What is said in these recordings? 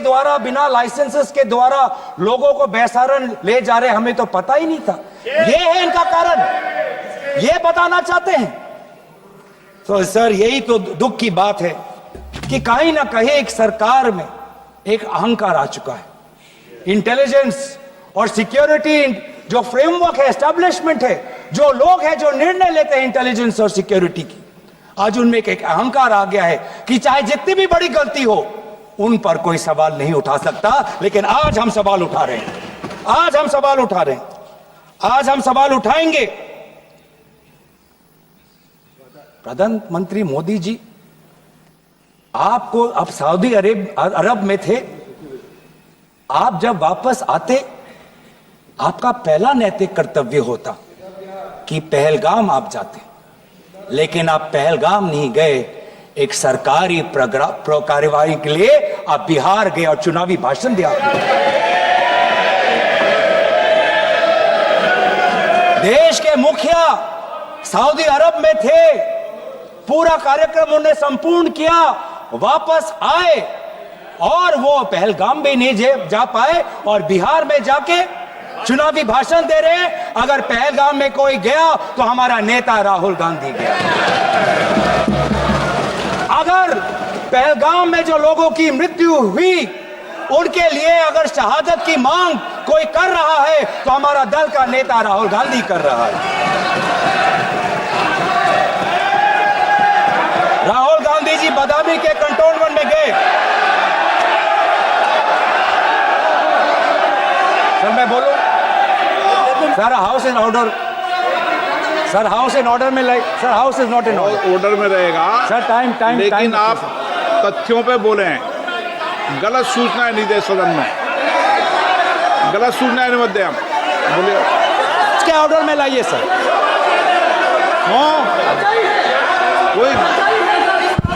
द्वारा, बिना लाइसेंसेस के द्वारा लोगों को बेसहारा ले जा रहे, हमें तो पता ही नहीं था। ये है इनका कारण, ये बताना चाहते हैं। तो सर यही तो दुख की बात है कि कहीं ना कहीं एक सरकार में एक अहंकार आ चुका है। इंटेलिजेंस और सिक्योरिटी जो फ्रेमवर्क है, एस्टैब्लिशमेंट है, जो लोग हैं जो निर्णय लेते हैं इंटेलिजेंस और सिक्योरिटी की, आज उनमें एक अहंकार आ गया है कि चाहे जितनी भी बड़ी गलती हो उन पर कोई सवाल नहीं उठा सकता। लेकिन आज हम सवाल उठा रहे हैं, आज हम सवाल उठा रहे हैं, आज हम सवाल उठाएंगे। प्रधानमंत्री मोदी जी, आपको अब सऊदी अरब में थे, आप जब वापस आते आपका पहला नैतिक कर्तव्य होता कि पहलगाम आप जाते, लेकिन आप पहलगाम नहीं गए। एक सरकारी कार्यवाही के लिए आप बिहार गए और चुनावी भाषण दिया। देश के मुखिया सऊदी अरब में थे, पूरा कार्यक्रम उन्होंने संपूर्ण किया, वापस आए और वो पहलगाम भी नहीं जा पाए और बिहार में जाके चुनावी भाषण दे रहे हैं। अगर पहलगाम में कोई गया तो हमारा नेता राहुल गांधी गया। अगर पहलगाम में जो लोगों की मृत्यु हुई उनके लिए अगर शहादत की मांग कोई कर रहा है तो हमारा दल का नेता राहुल गांधी कर रहा है। राहुल गांधी जी बदामी के कंटोनमेंट में गए। सर मैं बोलूं, sir house in order, sir house in order में, sir house is not in order में रहेगा सर। टाइम लेकिन आप तथ्यों पे बोले हैं, गलत सूचनाएं नहीं दे सदन में, गलत सूचनाएं नहीं मत दे। हम बोलिए इसके ऑर्डर में लाइए सर। कोई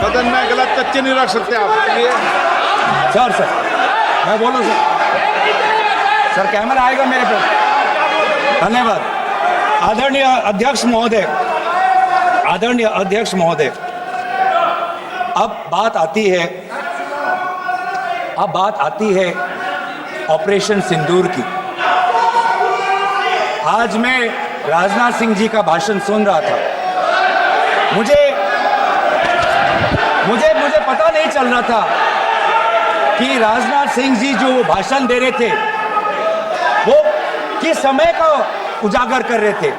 सदन में गलत तथ्य नहीं रख सकते आप। सर मैं बोलूं सर, कैमरा आएगा मेरे पे। धन्यवाद। आदरणीय अध्यक्ष महोदय, आदरणीय अध्यक्ष महोदय, अब बात आती है ऑपरेशन सिंदूर की। आज मैं राजनाथ सिंह जी का भाषण सुन रहा था। मुझे पता नहीं चल रहा था कि राजनाथ सिंह जी जो भाषण दे रहे थे वो किस समय का उजागर कर रहे थे,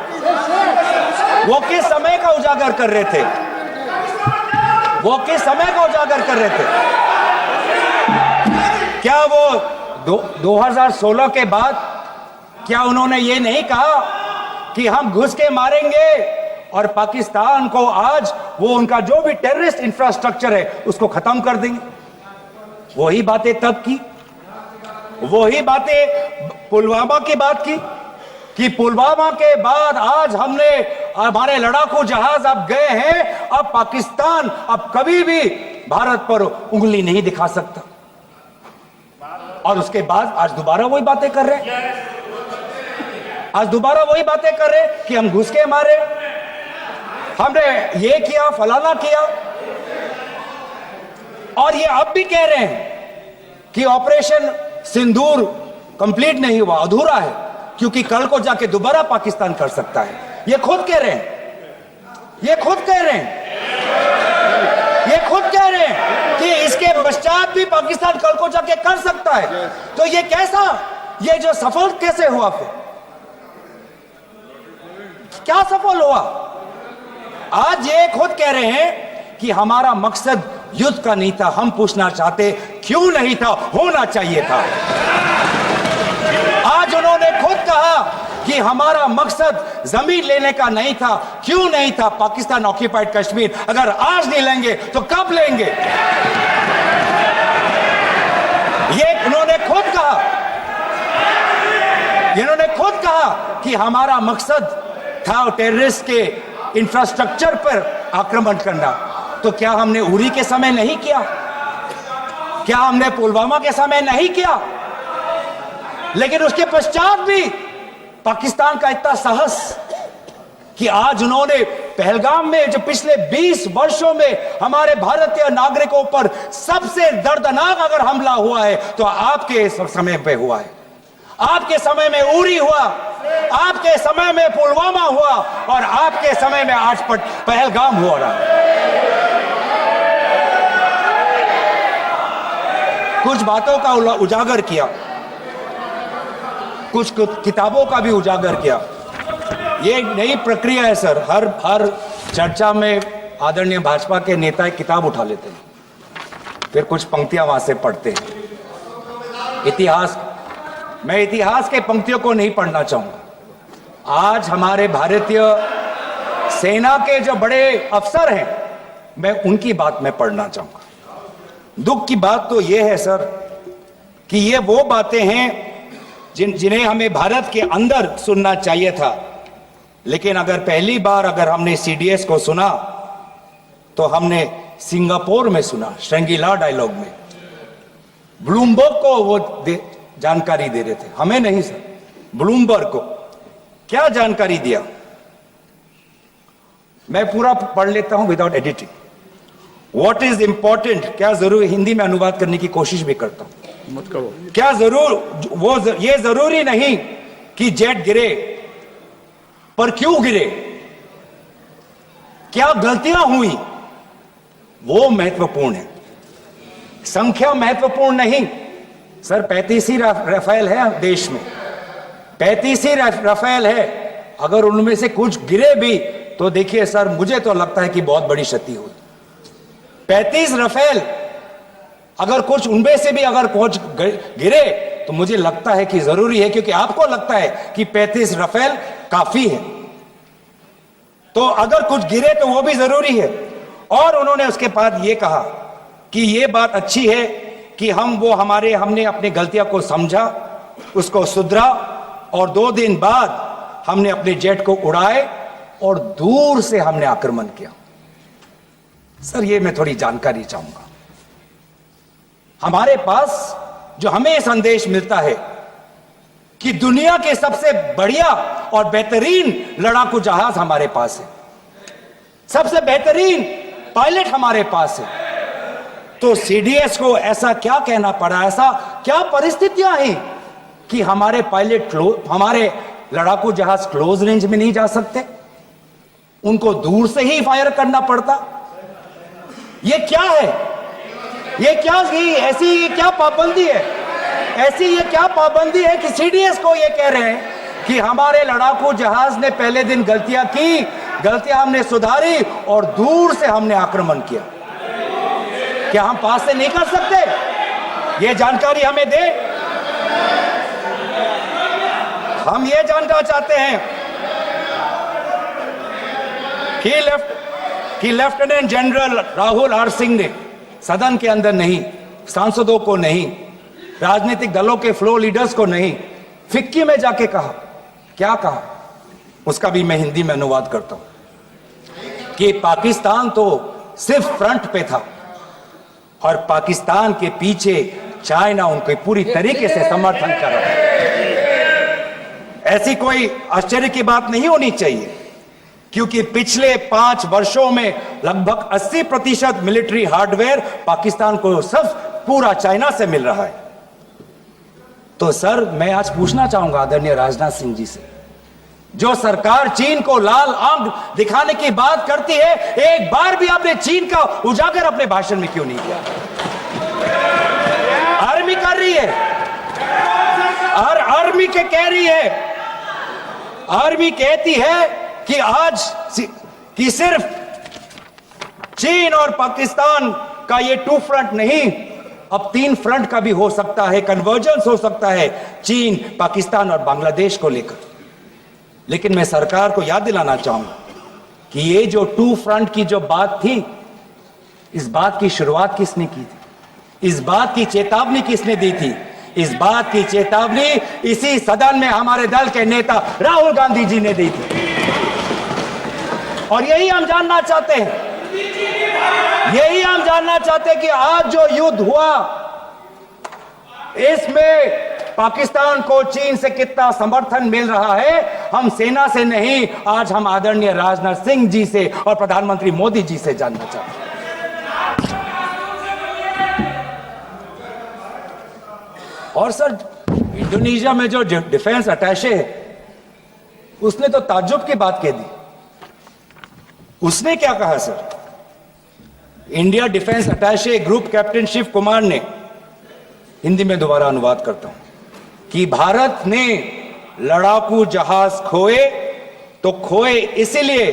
वो किस समय का उजागर कर रहे थे, वो किस समय का उजागर कर रहे थे। क्या वो 2016 के बाद क्या उन्होंने ये नहीं कहा कि हम घुस के मारेंगे और पाकिस्तान को आज वो उनका जो भी टेररिस्ट इंफ्रास्ट्रक्चर है उसको खत्म कर देंगे? वही बातें तब की, वही बातें पुलवामा की बात की कि पुलवामा के बाद आज हमने हमारे लड़ाकू जहाज अब गए हैं, अब पाकिस्तान अब कभी भी भारत पर उंगली नहीं दिखा सकता। और उसके बाद आज दोबारा वही बातें कर रहे हैं, आज दोबारा वही बातें कर रहे हैं कि हम घुस के मारे, हमने ये किया, फलाना किया। और ये अब भी कह रहे हैं कि ऑपरेशन सिंदूर कंप्लीट नहीं हुआ, अधूरा है, क्योंकि कल को जाके दोबारा पाकिस्तान कर सकता है। ये खुद कह रहे हैं, ये खुद कह रहे हैं, ये खुद कह रहे हैं कि इसके पश्चात भी पाकिस्तान कल को जाके कर सकता है। तो ये कैसा, ये जो सफल कैसे हुआ, फिर क्या सफल हुआ? आज ये खुद कह रहे हैं कि हमारा मकसद युद्ध का नहीं था। हम पूछना चाहते क्यों नहीं था, होना चाहिए था। आज उन्होंने खुद कहा कि हमारा मकसद जमीन लेने का नहीं था। क्यों नहीं था? पाकिस्तान ऑक्यूपाइड कश्मीर अगर आज नहीं लेंगे तो कब लेंगे? ये उन्होंने खुद कहा, इन्होंने खुद कहा कि हमारा मकसद था टेररिस्ट के इंफ्रास्ट्रक्चर पर आक्रमण करना। तो क्या हमने उरी के समय नहीं किया? क्या हमने पुलवामा के समय नहीं किया? लेकिन उसके पश्चात भी पाकिस्तान का इतना साहस कि आज उन्होंने पहलगाम में जो पिछले 20 वर्षों में हमारे भारतीय नागरिकों पर सबसे दर्दनाक अगर हमला हुआ है तो आपके समय पे हुआ है। आपके समय में उरी हुआ, आपके समय में पुलवामा हुआ और आपके समय में आज पहलगाम हो रहा है। कुछ बातों का उजागर किया, कुछ किताबों का भी उजागर किया। ये एक नई प्रक्रिया है सर। हर चर्चा में आदरणीय भाजपा के नेता एक किताब उठा लेते हैं, फिर कुछ पंक्तियां वहां से पढ़ते हैं। मैं इतिहास के पंक्तियों को नहीं पढ़ना चाहूंगा। आज हमारे भारतीय सेना के जो बड़े अफसर हैं, मैं उनकी बात में पढ़ना चाहूंगा। दुख की बात तो यह है सर कि ये वो बातें हैं जिन्हें हमें भारत के अंदर सुनना चाहिए था, लेकिन अगर पहली बार हमने सीडीएस को सुना तो हमने सिंगापुर में सुना, श्रृंगला डायलॉग में। ब्लूमबर्ग को वो जानकारी दे रहे थे, हमें नहीं सर, ब्लूमबर्ग को। क्या जानकारी दिया, मैं पूरा पढ़ लेता हूं without editing. What is important, क्या जरूरी, हिंदी में अनुवाद करने की कोशिश भी करता हूं, मत करो। क्या ये जरूरी नहीं कि जेट गिरे, पर क्यों गिरे, क्या गलतियां हुई, वो महत्वपूर्ण है। संख्या महत्वपूर्ण नहीं सर। 35 ही राफेल है देश में, 35 ही राफेल है। अगर उनमें से कुछ गिरे भी तो देखिए सर, मुझे तो लगता है कि बहुत बड़ी क्षति हुई। 35 राफेल, अगर कुछ उनमें से भी अगर कुछ गिरे तो मुझे लगता है कि जरूरी है, क्योंकि आपको लगता है कि 35 राफेल काफी है, तो अगर कुछ गिरे तो वो भी जरूरी है। और उन्होंने उसके बाद ये कहा कि ये बात अच्छी है कि हमने अपनी गलतियों को समझा, उसको सुधरा, और 2 दिन बाद हमने अपने जेट को उड़ाए और दूर से हमने आक्रमण किया। सर, ये मैं थोड़ी जानकारी चाहूंगा। हमारे पास जो हमें ये संदेश मिलता है कि दुनिया के सबसे बढ़िया और बेहतरीन लड़ाकू जहाज हमारे पास है, सबसे बेहतरीन पायलट हमारे पास है, तो सीडीएस को ऐसा क्या कहना पड़ा, ऐसा क्या परिस्थितियां हैं कि हमारे हमारे लड़ाकू जहाज क्लोज रेंज में नहीं जा सकते, उनको दूर से ही फायर करना पड़ता। ये क्या है, ये क्या पाबंदी है, ये क्या पाबंदी है कि सीडीएस को ये कह रहे हैं कि हमारे लड़ाकू जहाज ने पहले दिन गलतियां हमने सुधारी और दूर से हमने आक्रमण किया। क्या हम पास से नहीं कर सकते? ये जानकारी हमें दे। हम ये जानना चाहते हैं कि lieutenant general Rahul R Singh ने सदन के अंदर नहीं, सांसदों को नहीं, राजनीतिक दलों के फ्लोर लीडर्स को नहीं, फिक्की में जाके कहा। क्या कहा उसका भी मैं हिंदी में अनुवाद करता हूं कि पाकिस्तान तो सिर्फ फ्रंट पे था और पाकिस्तान के पीछे चाइना उनके पूरी तरीके से समर्थन कर रहा है। ऐसी कोई आश्चर्य की बात नहीं होनी चाहिए, क्योंकि पिछले 5 वर्षों में लगभग 80% मिलिट्री हार्डवेयर पाकिस्तान को सब पूरा चाइना से मिल रहा है। तो सर, मैं आज पूछना चाहूंगा आदरणीय राजनाथ सिंह जी से, जो सरकार चीन को लाल आंख दिखाने की बात करती है, एक बार भी आपने चीन का उजागर अपने भाषण में क्यों नहीं किया? आर्मी कर रही है, और आर्मी के कह रही है, आर्मी कहती है कि आज कि सिर्फ चीन और पाकिस्तान का ये 2 फ्रंट नहीं, अब 3 फ्रंट का भी हो सकता है, कन्वर्जेंस हो सकता है चीन, पाकिस्तान और बांग्लादेश को लेकर। लेकिन मैं सरकार को याद दिलाना चाहूंगा कि ये जो 2 फ्रंट की जो बात थी, इस बात की शुरुआत किसने की थी? इस बात की चेतावनी किसने दी थी? इस बात की चेतावनी इसी सदन में हमारे दल के नेता राहुल गांधी जी ने दी थी। और यही हम जानना चाहते हैं, कि आज जो युद्ध हुआ, इसमें पाकिस्तान को चीन से कितना समर्थन मिल रहा है, हम सेना से नहीं, आज हम आदरणीय राजनाथ सिंह जी से और प्रधानमंत्री मोदी जी से जानना चाहते हैं। और सर, इंडोनेशिया में जो डिफेंस अटैचे है उसने तो ताज्जुब की बात कह दी। उसने क्या कहा sir? India defence attache group captain Shiv Kumar ने, हिंदी में दोबारा अनुवाद करता हूं, कि भारत ने लड़ाकू जहाज खोए तो खोए इसलिए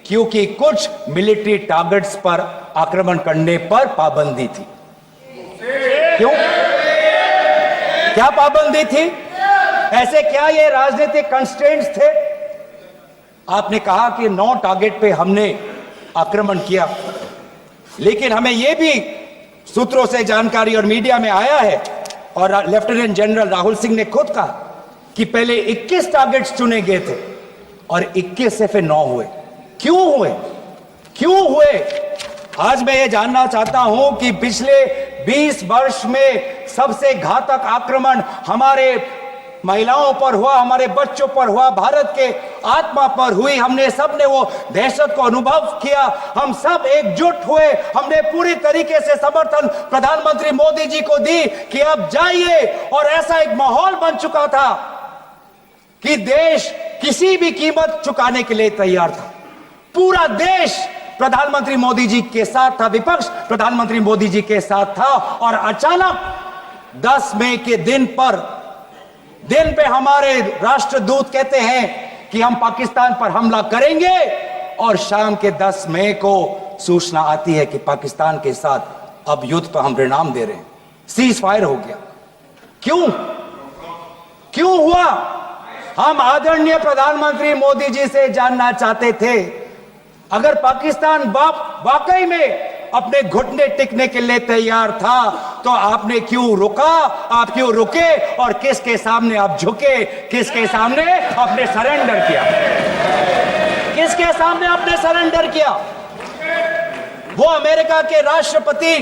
क्योंकि कुछ मिलिट्री टारगेट्स पर आक्रमण करने पर पाबंदी थी। क्यों? क्या पाबंदी थी? ऐसे क्या ये राजनीतिक कंस्ट्रेंट्स थे? आपने कहा कि 9 टारगेट पे हमने आक्रमण किया, लेकिन हमें यह भी सूत्रों से जानकारी और मीडिया में आया है, और लेफ्टिनेंट जनरल राहुल सिंह ने खुद कहा कि पहले 21 टारगेट्स चुने गए थे और 21 से फिर 9 हुए। क्यों हुए? क्यों हुए? आज मैं ये जानना चाहता हूं कि पिछले 20 वर्ष में सबसे घातक आक्रमण हमारे महिलाओं पर हुआ, हमारे बच्चों पर हुआ, भारत के आत्मा पर हुई। हमने सब ने वो दहशत को अनुभव किया, हम सब एकजुट हुए, हमने पूरी तरीके से समर्थन प्रधानमंत्री मोदी जी को दी कि अब जाइए, और ऐसा एक माहौल बन चुका था कि देश किसी भी कीमत चुकाने के लिए तैयार था। पूरा देश प्रधानमंत्री मोदी जी के साथ था, विपक्ष प्रधानमंत्री मोदी जी के साथ था, और अचानक 10 मई के दिन पे हमारे राष्ट्रदूत कहते हैं कि हम पाकिस्तान पर हमला करेंगे, और शाम के 10 मई को सूचना आती है कि पाकिस्तान के साथ अब युद्ध पर हम परिणाम दे रहे हैं, सीज फायर हो गया। क्यों? क्यों हुआ? हम आदरणीय प्रधानमंत्री मोदी जी से जानना चाहते थे, अगर पाकिस्तान वाकई में अपने घुटने टिकने के लिए तैयार था तो आपने क्यों रुका? आप क्यों रुके? और किसके सामने आप झुके? किसके सामने आपने सरेंडर किया? किसके सामने आपने सरेंडर किया? वो अमेरिका के राष्ट्रपति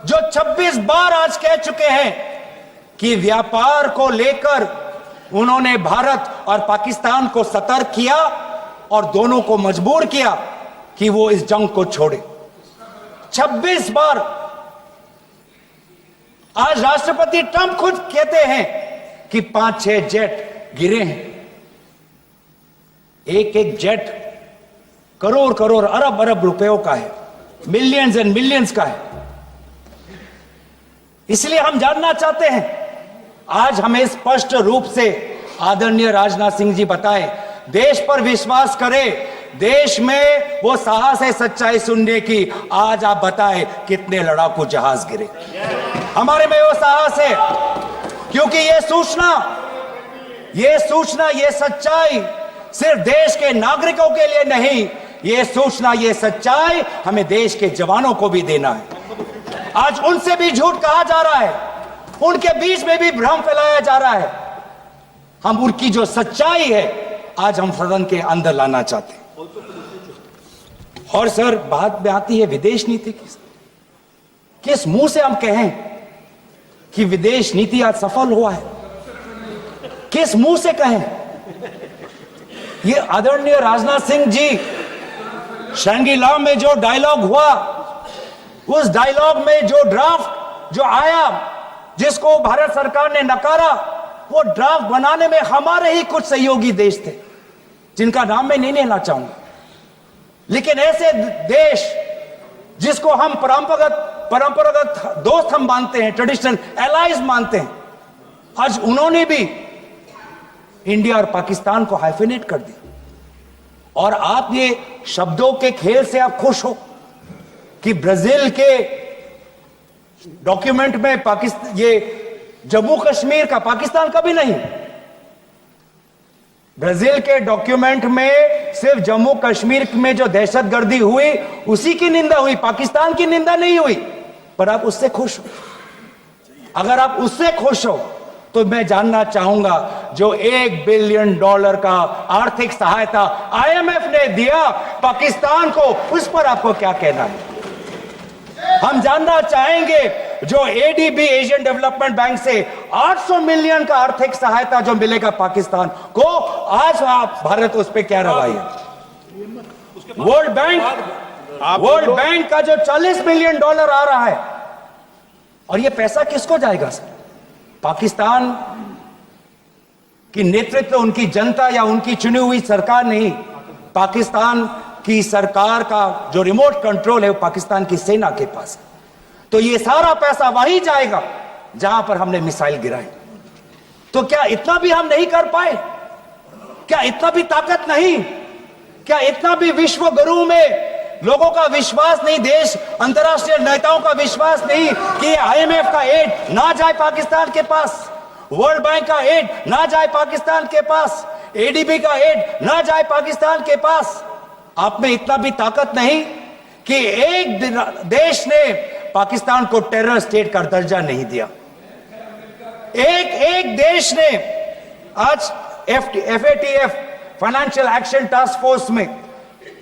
जो 26 बार आज कह चुके हैं कि व्यापार को लेकर उन्होंने भारत और पाकिस्तान को सतर्क किया और दोनों को मजबूर किया कि वो इस जंग को छोड़े। 26 बार। आज राष्ट्रपति ट्रंप खुद कहते हैं कि 5-6 जेट गिरे हैं। एक एक जेट करोड़ करोड़ अरब अरब रुपयों का है, मिलियंस एंड मिलियंस का है। इसलिए हम जानना चाहते हैं, आज हमें स्पष्ट रूप से आदरणीय राजनाथ सिंह जी बताएं, देश पर विश्वास करें, देश में वो साहस है सच्चाई सुनने की। आज आप बताएं कितने लड़ाकू जहाज गिरे? हमारे में वो साहस है, क्योंकि ये सूचना, ये सच्चाई सिर्फ देश के नागरिकों के लिए नहीं, ये सूचना, ये सच्चाई हमें देश के जवानों को भी देना है। आज उनसे भी झूठ कहा जा रहा है, उनके बीच में भी भ्रम फैलाया जा रहा है। हम उनकी जो सच्चाई है आज हम सदन के अंदर लाना चाहते हैं। और सर, बात में आती है विदेश नीति की। किस मुंह से हम कहें कि विदेश नीति आज सफल हुआ है? किस मुंह से कहें? ये आदरणीय राजनाथ सिंह जी, शंगरी-ला में जो डायलॉग हुआ, उस डायलॉग में जो ड्राफ्ट जो आया, जिसको भारत सरकार ने नकारा, वो ड्राफ्ट बनाने में हमारे ही कुछ सहयोगी देश थे, जिनका नाम मैं नहीं लेना चाहूंगा। लेकिन ऐसे देश जिसको हम परंपरागत दोस्त हम मानते हैं, ट्रेडिशनल एलाइज मानते हैं, आज उन्होंने भी इंडिया और पाकिस्तान को हाइफिनेट कर दिया। और आप ये शब्दों के खेल से आप खुश हो कि ब्राजील के डॉक्यूमेंट में पाकिस्तान, ये जम्मू कश्मीर का पाकिस्तान का भी नहीं, ब्राजील के डॉक्यूमेंट में सिर्फ जम्मू कश्मीर में जो दहशतगर्दी हुई उसी की निंदा हुई, पाकिस्तान की निंदा नहीं हुई। पर आप उससे खुश हो? अगर आप उससे खुश हो तो मैं जानना चाहूंगा, जो $1 बिलियन का आर्थिक सहायता IMF ने दिया पाकिस्तान को, उस पर आपको क्या कहना है? हम जानना चाहेंगे जो एडीबी एशियन डेवलपमेंट बैंक से 800 मिलियन का आर्थिक सहायता जो मिलेगा पाकिस्तान को, आज भारत उस पर क्या रवाई है। वर्ल्ड बैंक का जो $40 मिलियन आ रहा है, और ये पैसा किसको जाएगा सर? पाकिस्तान की नेतृत्व उनकी जनता या उनकी चुनी हुई सरकार नहीं, पाकिस्तान की सरकार का जो रिमोट कंट्रोल है वो पाकिस्तान की सेना के पास है। तो ये सारा पैसा वहीं जाएगा जहां पर हमने मिसाइल गिराई। तो क्या इतना भी हम नहीं कर पाए? क्या इतना भी ताकत नहीं? क्या इतना भी विश्व गुरु में लोगों का विश्वास नहीं, देश अंतर्राष्ट्रीय नेताओं का विश्वास नहीं कि IMF का एड ना जाए पाकिस्तान के पास, वर्ल्ड बैंक का एड ना जाए पाकिस्तान के पास, ADB का एड ना जाए पाकिस्तान के पास? आप में इतना भी ताकत नहीं कि एक देश ने पाकिस्तान को टेरर स्टेट का दर्जा नहीं दिया। एक देश ने आज FATF financial action task force में,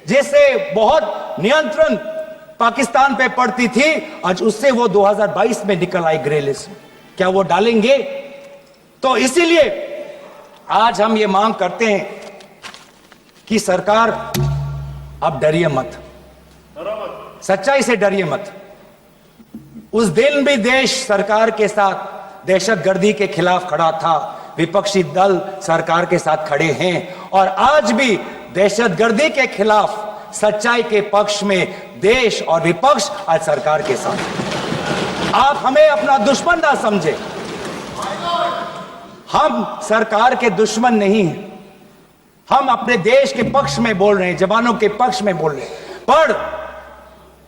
जिससे बहुत नियंत्रण पाकिस्तान पे पड़ती थी, आज उससे वो 2022 में निकल आई ग्रे लिस्ट में, क्या वो डालेंगे? तो इसीलिए आज हम ये मांग करते हैं कि सरकार अब डरिए मत, सच्चाई से डरिए मत। उस दिन भी देश सरकार के साथ दहशतगर्दी के खिलाफ खड़ा था, विपक्षी दल सरकार के साथ खड़े हैं, और आज भी दहशतगर्दी के खिलाफ सच्चाई के पक्ष में देश और विपक्ष आज सरकार के साथ। आप हमें अपना दुश्मन ना समझे, हम सरकार के दुश्मन नहीं हैं, हम अपने देश के पक्ष में बोल रहे हैं, जवानों के पक्ष में बोल रहे हैं। पर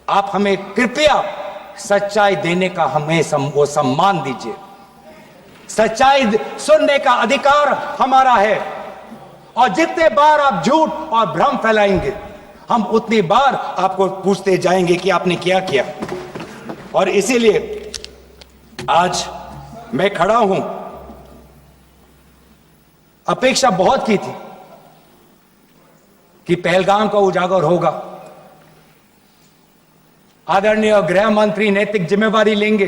आप हमें कृपया सच्चाई देने का हमें वो सम्मान दीजिए। सच्चाई सुनने का अधिकार हमारा है, और जितने बार आप झूठ और भ्रम फैलाएंगे, हम उतनी बार आपको पूछते जाएंगे कि आपने क्या किया। और इसीलिए आज मैं खड़ा हूं, अपेक्षा बहुत की थी कि पहलगाम का उजागर होगा, आदरणीय गृह मंत्री नैतिक जिम्मेवारी लेंगे,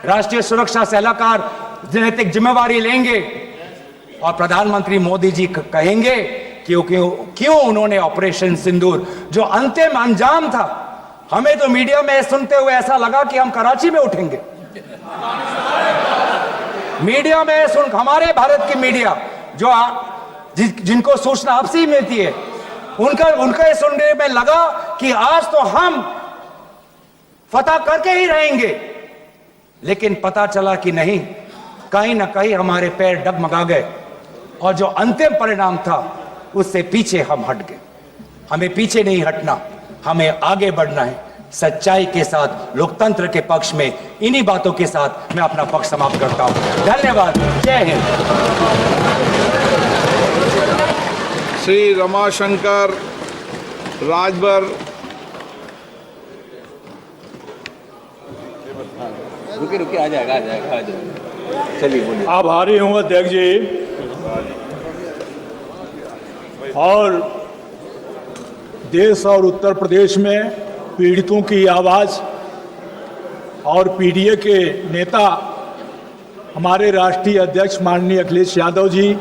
राष्ट्रीय सुरक्षा सलाहकार नैतिक जिम्मेवारी लेंगे, और प्रधानमंत्री मोदी जी कहेंगे क्यों उन्होंने ऑपरेशन सिंदूर जो अंतिम अंजाम था, हमें तो मीडिया में सुनते हुए ऐसा लगा कि हम कराची में उठेंगे। मीडिया में हमारे भारत की मीडिया जो जिनको सूचना आपसे ही मिलती है, उनका सुनने में लगा कि आज तो हम फतह करके ही रहेंगे, लेकिन पता चला कि नहीं, कहीं ना कहीं हमारे पैर डगमगा गए, और जो अंतिम परिणाम था उससे पीछे हम हट गए। हमें पीछे नहीं हटना, हमें आगे बढ़ना है, सच्चाई के साथ, लोकतंत्र के पक्ष में। इन्हीं बातों के साथ मैं अपना पक्ष समाप्त करता हूं। धन्यवाद। जय हिंद। श्री रमाशंकर राजभर। रुकिए आ जाएगा। चलिए बोलिए। आभारी हूँ अध्यक्ष जी। और देश और उत्तर प्रदेश में पीड़ितों की आवाज़ और पीडीए के नेता हमारे राष्ट्रीय अध्यक्ष माननीय अखिलेश यादव जी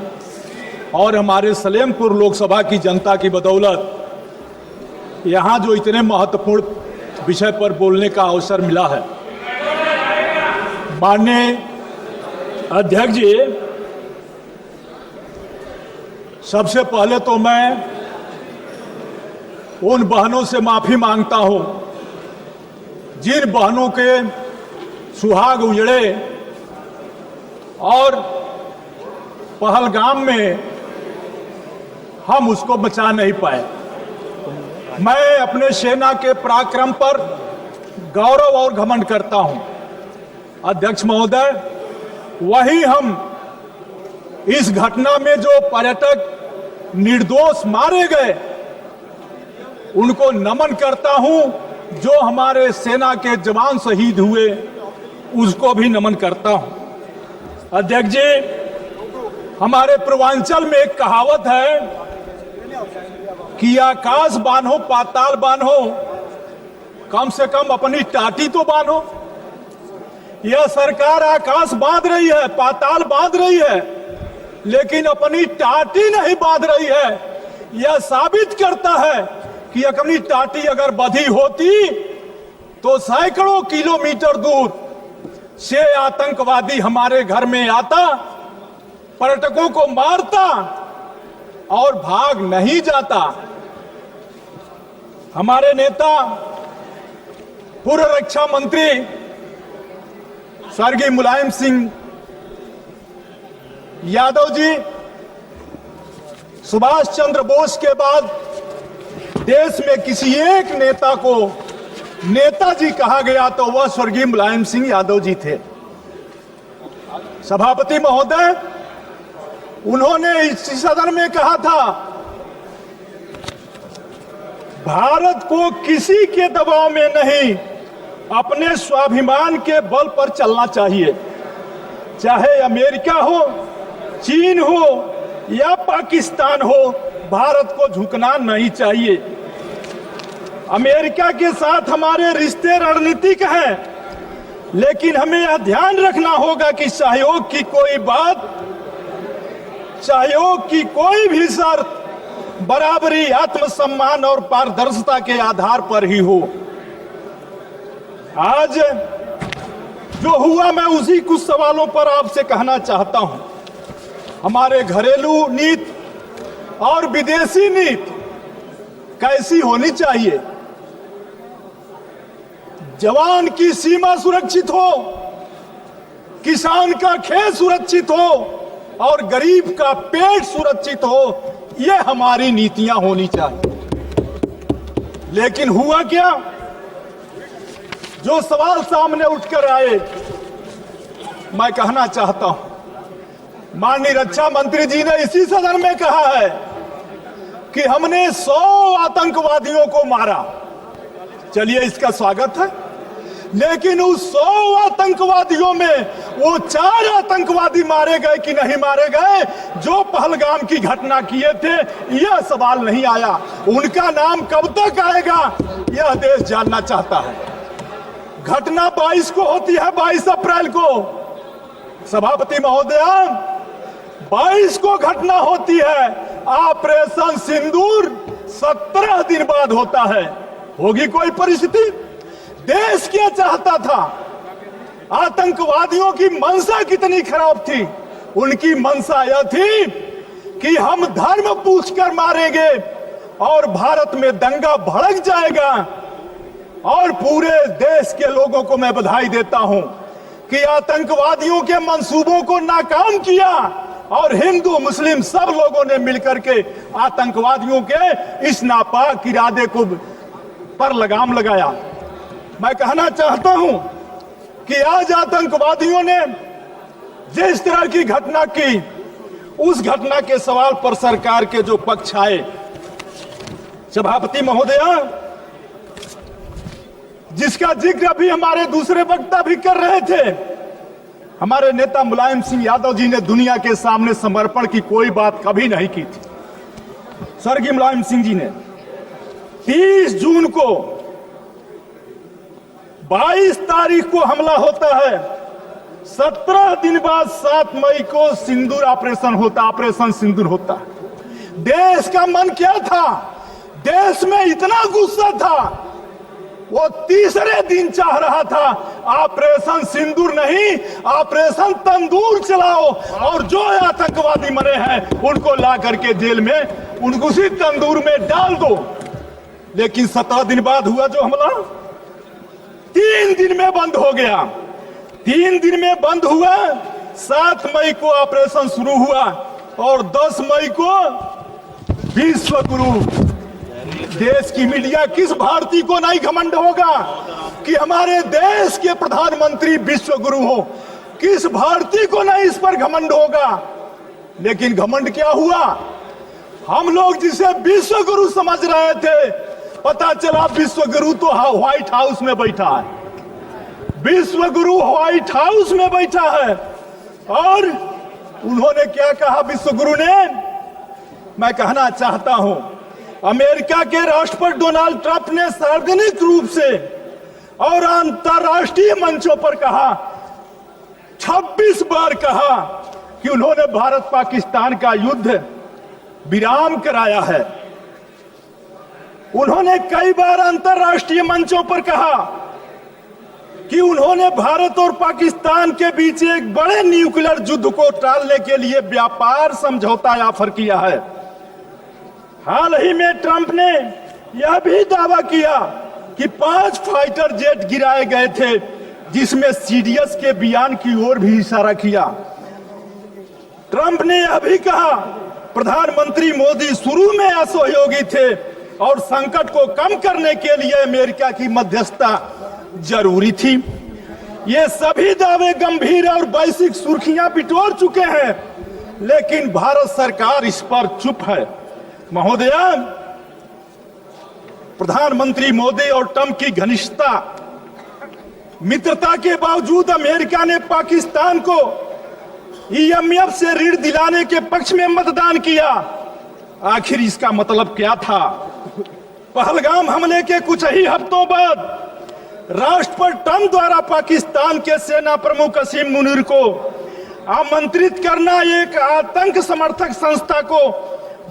और हमारे सलेमपुर लोकसभा की जनता की बदौलत यहाँ जो इतने महत्वपूर्ण विषय पर बोलने का अवसर मिला है, माननीय अध्यक्ष जी, सबसे पहले तो मैं उन बहनों से माफ़ी मांगता हूं जिन बहनों के सुहाग उजड़े और पहलगाम में हम उसको बचा नहीं पाए। मैं अपने सेना के पराक्रम पर गौरव और घमंड करता हूं। अध्यक्ष महोदय, वहीं हम इस घटना में जो पर्यटक निर्दोष मारे गए उनको नमन करता हूं, जो हमारे सेना के जवान शहीद हुए उसको भी नमन करता हूं। अध्यक्ष जी, हमारे पूर्वांचल में एक कहावत है कि आकाश बांधो पाताल बांधो, कम से कम अपनी टाटी तो बांधो। यह सरकार आकाश बांध रही है, पाताल बांध रही है, लेकिन अपनी टाटी नहीं बांध रही है। यह साबित करता है कि अपनी टाटी अगर बंधी होती तो सैकड़ों किलोमीटर दूर से आतंकवादी हमारे घर में आता, पर्यटकों को मारता और भाग नहीं जाता। हमारे नेता पूर्व रक्षा मंत्री स्वर्गीय मुलायम सिंह यादव जी, सुभाष चंद्र बोस के बाद देश में किसी एक नेता को नेताजी कहा गया तो वह स्वर्गीय मुलायम सिंह यादव जी थे। सभापति महोदय, उन्होंने इस सदन में कहा था, भारत को किसी के दबाव में नहीं, अपने स्वाभिमान के बल पर चलना चाहिए। चाहे अमेरिका हो, चीन हो या पाकिस्तान हो, भारत को झुकना नहीं चाहिए। अमेरिका के साथ हमारे रिश्ते रणनीतिक हैं, लेकिन हमें यह ध्यान रखना होगा कि सहयोग की कोई बात, सहयोग की कोई भी शर्त बराबरी, आत्मसम्मान और पारदर्शिता के आधार पर ही हो। आज जो हुआ, मैं उसी कुछ सवालों पर आपसे कहना चाहता हूं। हमारे घरेलू नीति और विदेशी नीति कैसी होनी चाहिए? जवान की सीमा सुरक्षित हो, किसान का खेत सुरक्षित हो और गरीब का पेट सुरक्षित हो, ये हमारी नीतियां होनी चाहिए। लेकिन हुआ क्या? जो सवाल सामने उठकर आए, मैं कहना चाहता हूं, माननीय रक्षा मंत्री जी ने इसी सदन में कहा है कि हमने 100 आतंकवादियों को मारा। चलिए, इसका स्वागत है, लेकिन उस 100 आतंकवादियों में वो 4 आतंकवादी मारे गए कि नहीं मारे गए जो पहलगाम की घटना किए थे, यह सवाल नहीं आया। उनका नाम कब तक आएगा, यह देश जानना चाहता है। घटना 22 को होती है, 22 अप्रैल को। सभापति महोदया, 22 को घटना होती है। ऑपरेशन सिंदूर 17 दिन बाद होता है। होगी कोई परिस्थिति? देश क्या चाहता था? आतंकवादियों की मंशा कितनी खराब थी? उनकी मंशा यह थी कि हम धर्म पूछकर मारेंगे और भारत में दंगा भड़क जाएगा। और पूरे देश के लोगों को मैं बधाई देता हूं कि आतंकवादियों के मंसूबों को नाकाम किया और हिंदू मुस्लिम सब लोगों ने मिलकर के आतंकवादियों के इस नापाक इरादे को पर लगाम लगाया। मैं कहना चाहता हूं कि आज आतंकवादियों ने जिस तरह की घटना की, उस घटना के सवाल पर सरकार के जो पक्ष आए, सभापति महोदया, जिसका जिक्र अभी हमारे दूसरे वक्ता भी कर रहे थे, हमारे नेता मुलायम सिंह यादव जी ने दुनिया के सामने समर्पण की कोई बात कभी नहीं की थी। स्वर्गीय मुलायम सिंह जी ने 30 जून को, 22 तारीख को हमला होता है, 17 दिन बाद 7 मई को सिंदूर ऑपरेशन होता, ऑपरेशन सिंदूर होता। देश का मन क्या था? देश में इतना गुस्सा था, वो तीसरे दिन चाह रहा था ऑपरेशन सिंदूर नहीं, ऑपरेशन तंदूर चलाओ और जो आतंकवादी मरे हैं उनको ला करके जेल में, उनको उसी तंदूर में डाल दो। लेकिन 17 दिन बाद हुआ जो हमला, 3 दिन में बंद हो गया। 3 दिन में बंद हुआ। 7 मई को ऑपरेशन शुरू हुआ और 10 मई को विश्व गुरु। देश की मीडिया, किस भारतीय को नहीं घमंड होगा कि हमारे देश के प्रधानमंत्री विश्व गुरु हो? किस भारतीय को नहीं इस पर घमंड होगा? लेकिन घमंड क्या हुआ? हम लोग जिसे विश्व गुरु समझ रहे थे, पता चला विश्व गुरु तो व्हाइट हाउस में बैठा है। विश्व गुरु व्हाइट हाउस में बैठा है। और उन्होंने क्या कहा विश्व गुरु ने? मैं कहना चाहता हूं, अमेरिका के राष्ट्रपति डोनाल्ड ट्रंप ने सार्वजनिक रूप से और अंतर्राष्ट्रीय मंचों पर कहा 26 बार कहा कि उन्होंने भारत पाकिस्तान का युद्ध विराम कराया है। उन्होंने कई बार अंतर्राष्ट्रीय मंचों पर कहा कि उन्होंने भारत और पाकिस्तान के बीच एक बड़े न्यूक्लियर युद्ध को टालने के लिए व्यापार समझौता ऑफर किया है। हाल ही में ट्रंप ने यह भी दावा किया कि 5 फाइटर जेट गिराए गए थे, जिसमें सीडीएस के बयान की ओर भी इशारा किया। ट्रंप ने यह भी कहा प्रधानमंत्री मोदी शुरू में असहयोगी थे और संकट को कम करने के लिए अमेरिका की मध्यस्थता जरूरी थी। ये सभी दावे गंभीर और वैश्विक सुर्खियां बिटोर चुके हैं, लेकिन भारत सरकार इस पर चुप है। महोदया, प्रधानमंत्री मोदी और ट्रंप की घनिष्ठता मित्रता के बावजूद अमेरिका ने पाकिस्तान को IMF से ऋण दिलाने के पक्ष में मतदान किया। आखिर इसका मतलब क्या था? पहलगाम हमले के कुछ ही हफ्तों बाद राष्ट्रपति ट्रंप द्वारा पाकिस्तान के सेना प्रमुख असीम मुनीर को आमंत्रित करना एक आतंक समर्थक संस्था को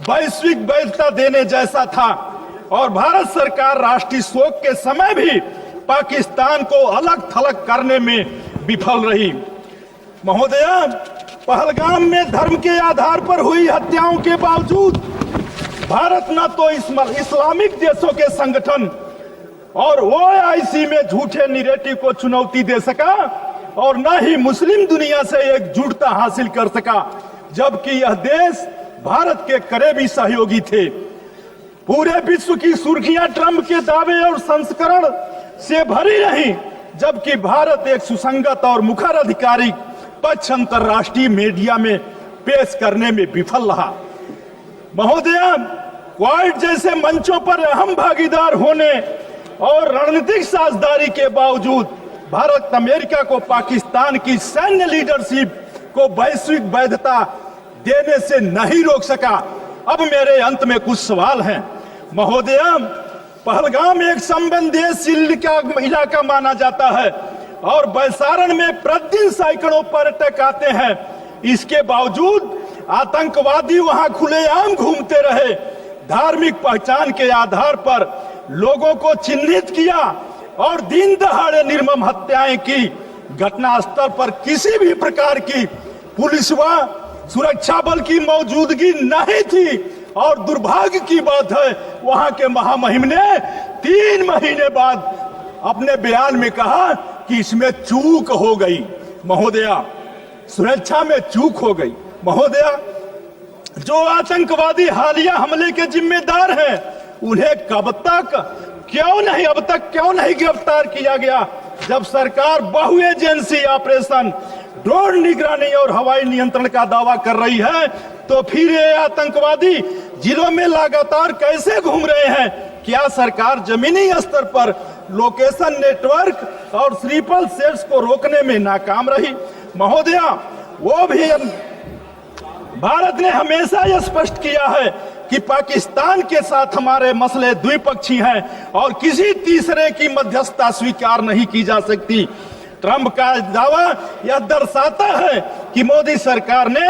वैश्विक वैधता देने जैसा था, और भारत सरकार राष्ट्रीय शोक के समय भी पाकिस्तान को अलग थलग करने में विफल रही। महोदया, पहलगाम में धर्म के आधार पर हुई हत्याओं के बावजूद भारत न तो इस्लामिक देशों के संगठन और OIC में झूठे निरेटिव को चुनौती दे सका और न ही मुस्लिम दुनिया से एकजुटता हासिल कर सका, जबकि यह देश भारत के करीबी सहयोगी थे। पूरे विश्व की सुर्खियां ट्रंप के दावे और संस्करण से भरी रही, जबकि भारत एक सुसंगत और मुखर आधिकारिक पक्ष अंतर्राष्ट्रीय मीडिया में पेश करने में विफल रहा। महोदया, क्वाड जैसे मंचों पर अहम भागीदार होने और रणनीतिक साझेदारी के बावजूद भारत अमेरिका को पाकिस्तान की सैन्य लीडरशिप को वैश्विक वैधता देने से नहीं रोक सका। अब मेरे अंत में कुछ सवाल हैं। महोदया, पहलगाम एक संवेदनशील इलाका माना जाता है और बैसारण में प्रतिदिन सैकड़ों पर्यटक आते हैं। इसके बावजूद आतंकवादी वहां खुलेआम घूमते रहे, धार्मिक पहचान के आधार पर लोगों को चिन्हित किया और दिन दहाड़े निर्मम हत्याएं की। घटनास्थल पर किसी भी प्रकार की पुलिस व सुरक्षा बल की मौजूदगी नहीं थी, और दुर्भाग्य की बात है वहां के महामहिम ने 3 महीने बाद अपने बयान में कहा कि इसमें चूक हो गई। महोदया, सुरक्षा में चूक हो गई। महोदया, जो आतंकवादी हालिया हमले के जिम्मेदार हैं, उन्हें अब तक क्यों नहीं गिरफ्तार किया गया? जब सरकार बहु एजेंसी ऑपरेशन, ड्रोन निगरानी और हवाई नियंत्रण का दावा कर रही है, तो फिर ये आतंकवादी जिलों में लगातार कैसे घूम रहे हैं? क्या सरकार जमीनी स्तर पर लोकेशन नेटवर्क और स्लीपर सेल्स को रोकने में नाकाम रही? महोदया, वो भी भारत ने हमेशा यह स्पष्ट किया है कि पाकिस्तान के साथ हमारे मसले द्विपक्षीय हैं और किसी तीसरे की मध्यस्थता स्वीकार नहीं की जा सकती। ट्रंप का दावा यह दर्शाता है कि मोदी सरकार ने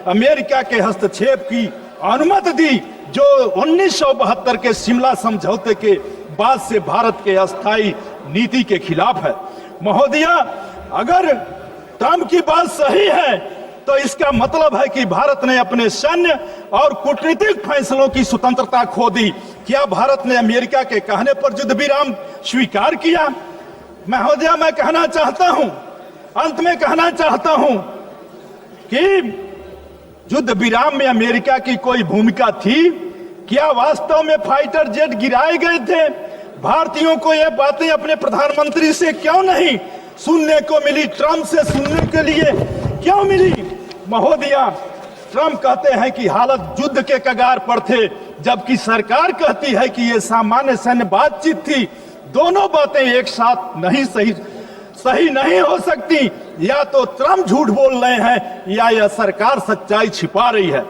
अमेरिका के हस्तक्षेप की अनुमति दी, जो 1972 के शिमला समझौते के बाद से भारत के अस्थायी नीति के खिलाफ है। महोदया, अगर ट्रंप की बात सही है तो इसका मतलब है कि भारत ने अपने सैन्य और कूटनीतिक फैसलों की स्वतंत्रता खो दी। क्या भारत ने अमेरिका के कहने पर युद्ध विराम स्वीकार किया? महोदया, मैं कहना चाहता हूं, अंत में कहना चाहता हूं कि युद्ध विराम में अमेरिका की कोई भूमिका थी? क्या वास्तव में फाइटर जेट गिराए गए थे? भारतीयों को ये बातें अपने प्रधानमंत्री से क्यों नहीं सुनने को मिली? ट्रंप से सुनने के लिए क्यों मिली? महोदया, ट्रंप कहते हैं कि हालत युद्ध के कगार पर थे, जबकि सरकार कहती है कि यह सामान्य सैन्य बातचीत थी। दोनों बातें एक साथ नहीं सही नहीं हो सकती। या तो ट्रंप झूठ बोल रहे हैं या यह सरकार सच्चाई छिपा रही है।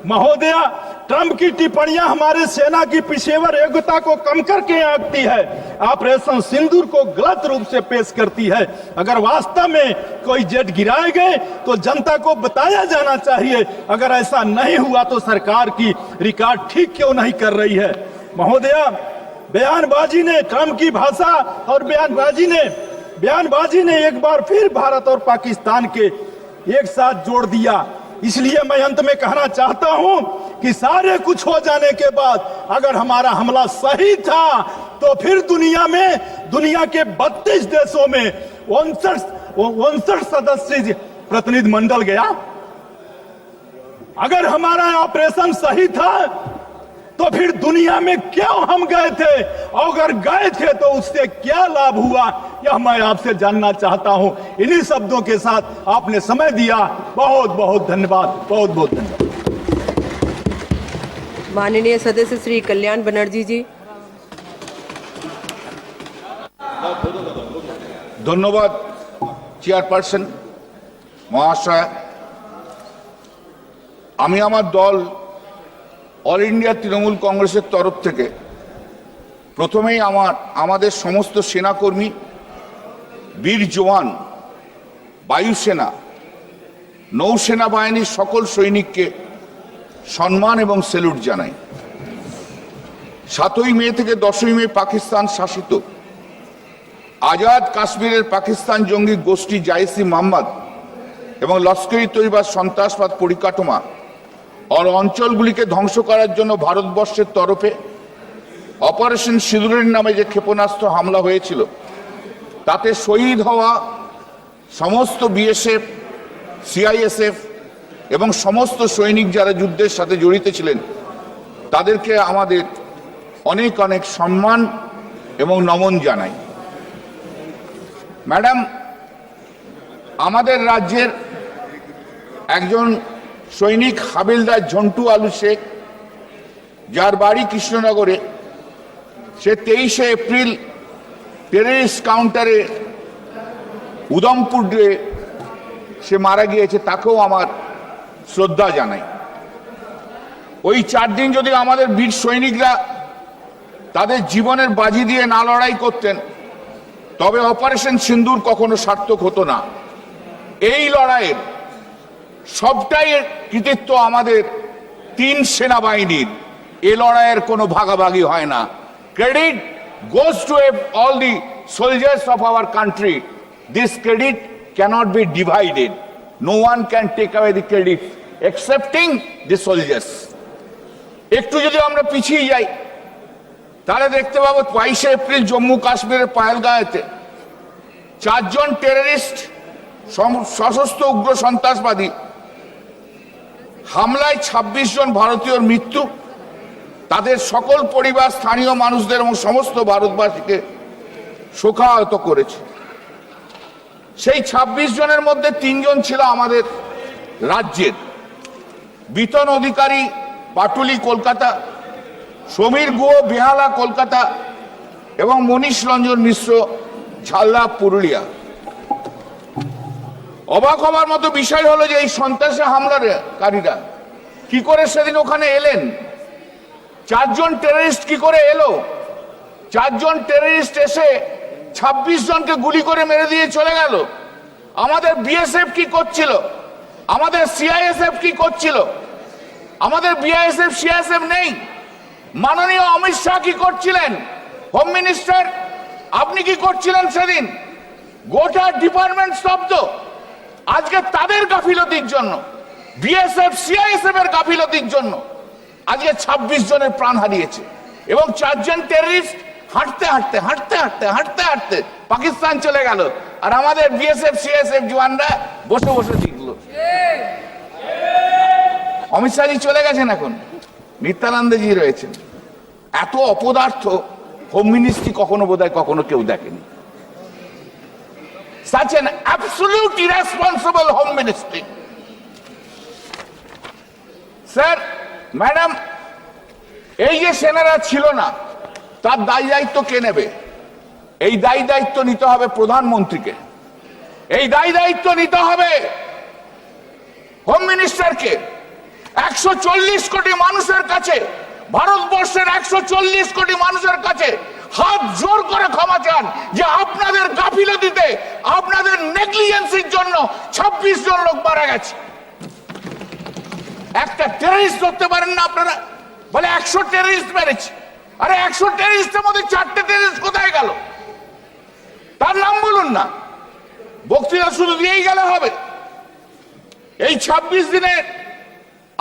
महोदया, ट्रंप की टिप्पणियां हमारे सेना की पेशेवर योग्यता को कम करके आंकती है, ऑपरेशन सिंदूर को गलत रूप से पेश करती है। अगर वास्तव में कोई जेट गिराए गए तो जनता को बताया जाना चाहिए। अगर ऐसा नहीं हुआ तो सरकार की रिकॉर्ड ठीक क्यों नहीं कर रही है? महोदया, बयानबाजी ने ट्रंप की भाषा और बयानबाजी ने एक बार फिर भारत और पाकिस्तान के एक साथ जोड़ दिया। इसलिए मैं अंत में कहना चाहता हूं कि सारे कुछ हो जाने के बाद अगर हमारा हमला सही था तो फिर दुनिया के 32 देशों में 59 सदस्य प्रतिनिधि मंडल गया। अगर हमारा ऑपरेशन सही था तो फिर दुनिया में क्यों हम गए थे, और अगर गए थे तो उससे क्या लाभ हुआ, यह मैं आपसे जानना चाहता हूं। इन्हीं शब्दों के साथ आपने समय दिया, बहुत बहुत धन्यवाद, बहुत बहुत धन्यवाद। माननीय सदस्य श्री कल्याण बनर्जी जी। ধন্যবাদ চেয়ারপারসন মহাশয়। আমি আমার দল অল ইন্ডিয়া তৃণমূল কংগ্রেসের তরফ থেকে প্রথমেই আমাদের সমস্ত সেনাকর্মী, বীর জওয়ান, বায়ুসেনা, নৌসেনা বাহিনীর সকল সৈনিককে সম্মান এবং স্যালুট জানাই। 7ই মে থেকে 10ই মে পাকিস্তান শাসিত আজাদ কাশ্মীরের পাকিস্তান জঙ্গি গোষ্ঠী জাইসি মোহাম্মদ এবং লস্কর-ই তৈয়বার সন্ত্রাসবাদ পরিকাঠামো আর অঞ্চলগুলিকে ধ্বংস করার জন্য ভারতবর্ষের তরফে অপারেশন সিঁদুরের নামে যে ক্ষেপণাস্ত্র হামলা হয়েছিল তাতে শহীদ হওয়া সমস্ত বিএসএফ, সিআইএসএফ এবং সমস্ত সৈনিক যারা যুদ্ধের সাথে জড়িত ছিলেন তাদেরকে আমাদের অনেক অনেক সম্মান এবং নমন জানাই। ম্যাডাম, আমাদের রাজ্যের একজন সৈনিক হাবিলদার ঝন্টু আলু শেখ, যার বাড়ি কৃষ্ণনগরে, সে 23শে এপ্রিল টেররিস্ট কাউন্টারে উদমপুরে সে মারা গিয়েছে, তাকেও আমার শ্রদ্ধা জানাই। ওই 4 দিন যদি আমাদের বীর সৈনিকরা তাদের জীবনের বাজি দিয়ে না লড়াই করতেন তবে অপারেশন সিন্দুর কখনো সার্থক হতো না। এই লড়াইয়ের সবটাই কৃতিত্ব আমাদের 3 সেনাবাহিনীর। এই লড়াইয়ের কোনো ভাগাভাগি হয় না। Credit goes to all the soldiers of our country. This credit cannot be divided. No one can take away the credit excepting the soldiers. একটু যদি আমরা পিছিয়ে যাই তাহলে দেখতে পাবো 22শে এপ্রিল জম্মু কাশ্মীরের পাহেলগাঁওতে 4 জন টেররিস্ট সশস্ত্র উগ্র সন্ত্রাসবাদী হামলায় 26 জন ভারতীয়র মৃত্যু, তাদের সকল পরিবার, স্থানীয় মানুষদের এবং সমস্ত ভারতবাসীকে শোকাহত করেছে। সেই 26 জনের মধ্যে 3 জন ছিল আমাদের রাজ্যের। বিতন অধিকারী পাটুলি কলকাতা, সমীর গুহ বেহালা কলকাতা এবং মনীষ রঞ্জন মিশ্র ঝালদা পুরুলিয়া। অবাক হবার মতো বিষয় হলো যে এই সন্ত্রাসী হামলাকারীরা কি করে সেদিন ওখানে এলেন। 4 জন টেররিস্ট কি করে এলো? 4 জন টেররিস্ট এসে 26 জনকে গুলি করে মেরে দিয়ে চলে গেল। আমাদের বিএসএফ কি করছিল? আমাদের সিআইএসএফ কি করছিল? আমাদের বিআইএসএফ সিআইএসএফ নেই। মাননীয় অমিত শাহ কি করছিলেন? হোম মিনিস্টার আপনি কি করছিলেন সেদিন? গোটা ডিপার্টমেন্ট স্তব্ধ। আজকে তাদের গাফিলতির জন্য, বিএসএফ সিআইএসএফ এর গাফিলতির জন্য আজকে 26 জনের প্রাণ হারিয়েছে এবং 4 জন টেররিস্ট হাঁটতে হাঁটতে হাঁটতে হাঁটতে হাঁটতে হাঁটতে পাকিস্তান চলে গেল, আর আমাদের বিএসএফ সিআইএসএফ জওয়ানরা বসে বসে দেখলো। অমিত শাহজি চলে গেছেন, এখন নিত্যানন্দজি রয়েছেন। এত অপদার্থ হোম মিনিস্ট্রি কখনো বোধহয় কখনো কেউ দেখেনি। Such an absolute irresponsible home ministry. Sir, madam, এই যে সেনারা ছিল না তার দায় দায়িত্ব কে নেবে? এই দায় দায়িত্ব নিতে হবে প্রধানমন্ত্রীকে, এই দায় দায়িত্ব নিতে হবে হোম মিনিস্টারকে। 140 কোটি মানুষের কাছে, ভারতবর্ষের 140 কোটি মানুষের কাছে হাত জোর করে ক্ষমা চান যে আপনাদের গাফিলতিতে, আপনাদের নেগলিজেন্সির জন্য 26 জন লোক মারা গেছে। একটা টেররিস্ট ধরতে পারেন না আপনারা? বলে 100 টেররিস্ট মেরেছে। আরে 100 টেররিস্টের মধ্যে 4টে টেররিস্ট কোথায় গেল? তার নাম বলুন না। বক্তৃতা শুধু দিয়েই গেলে হবে? এই 26 দিনে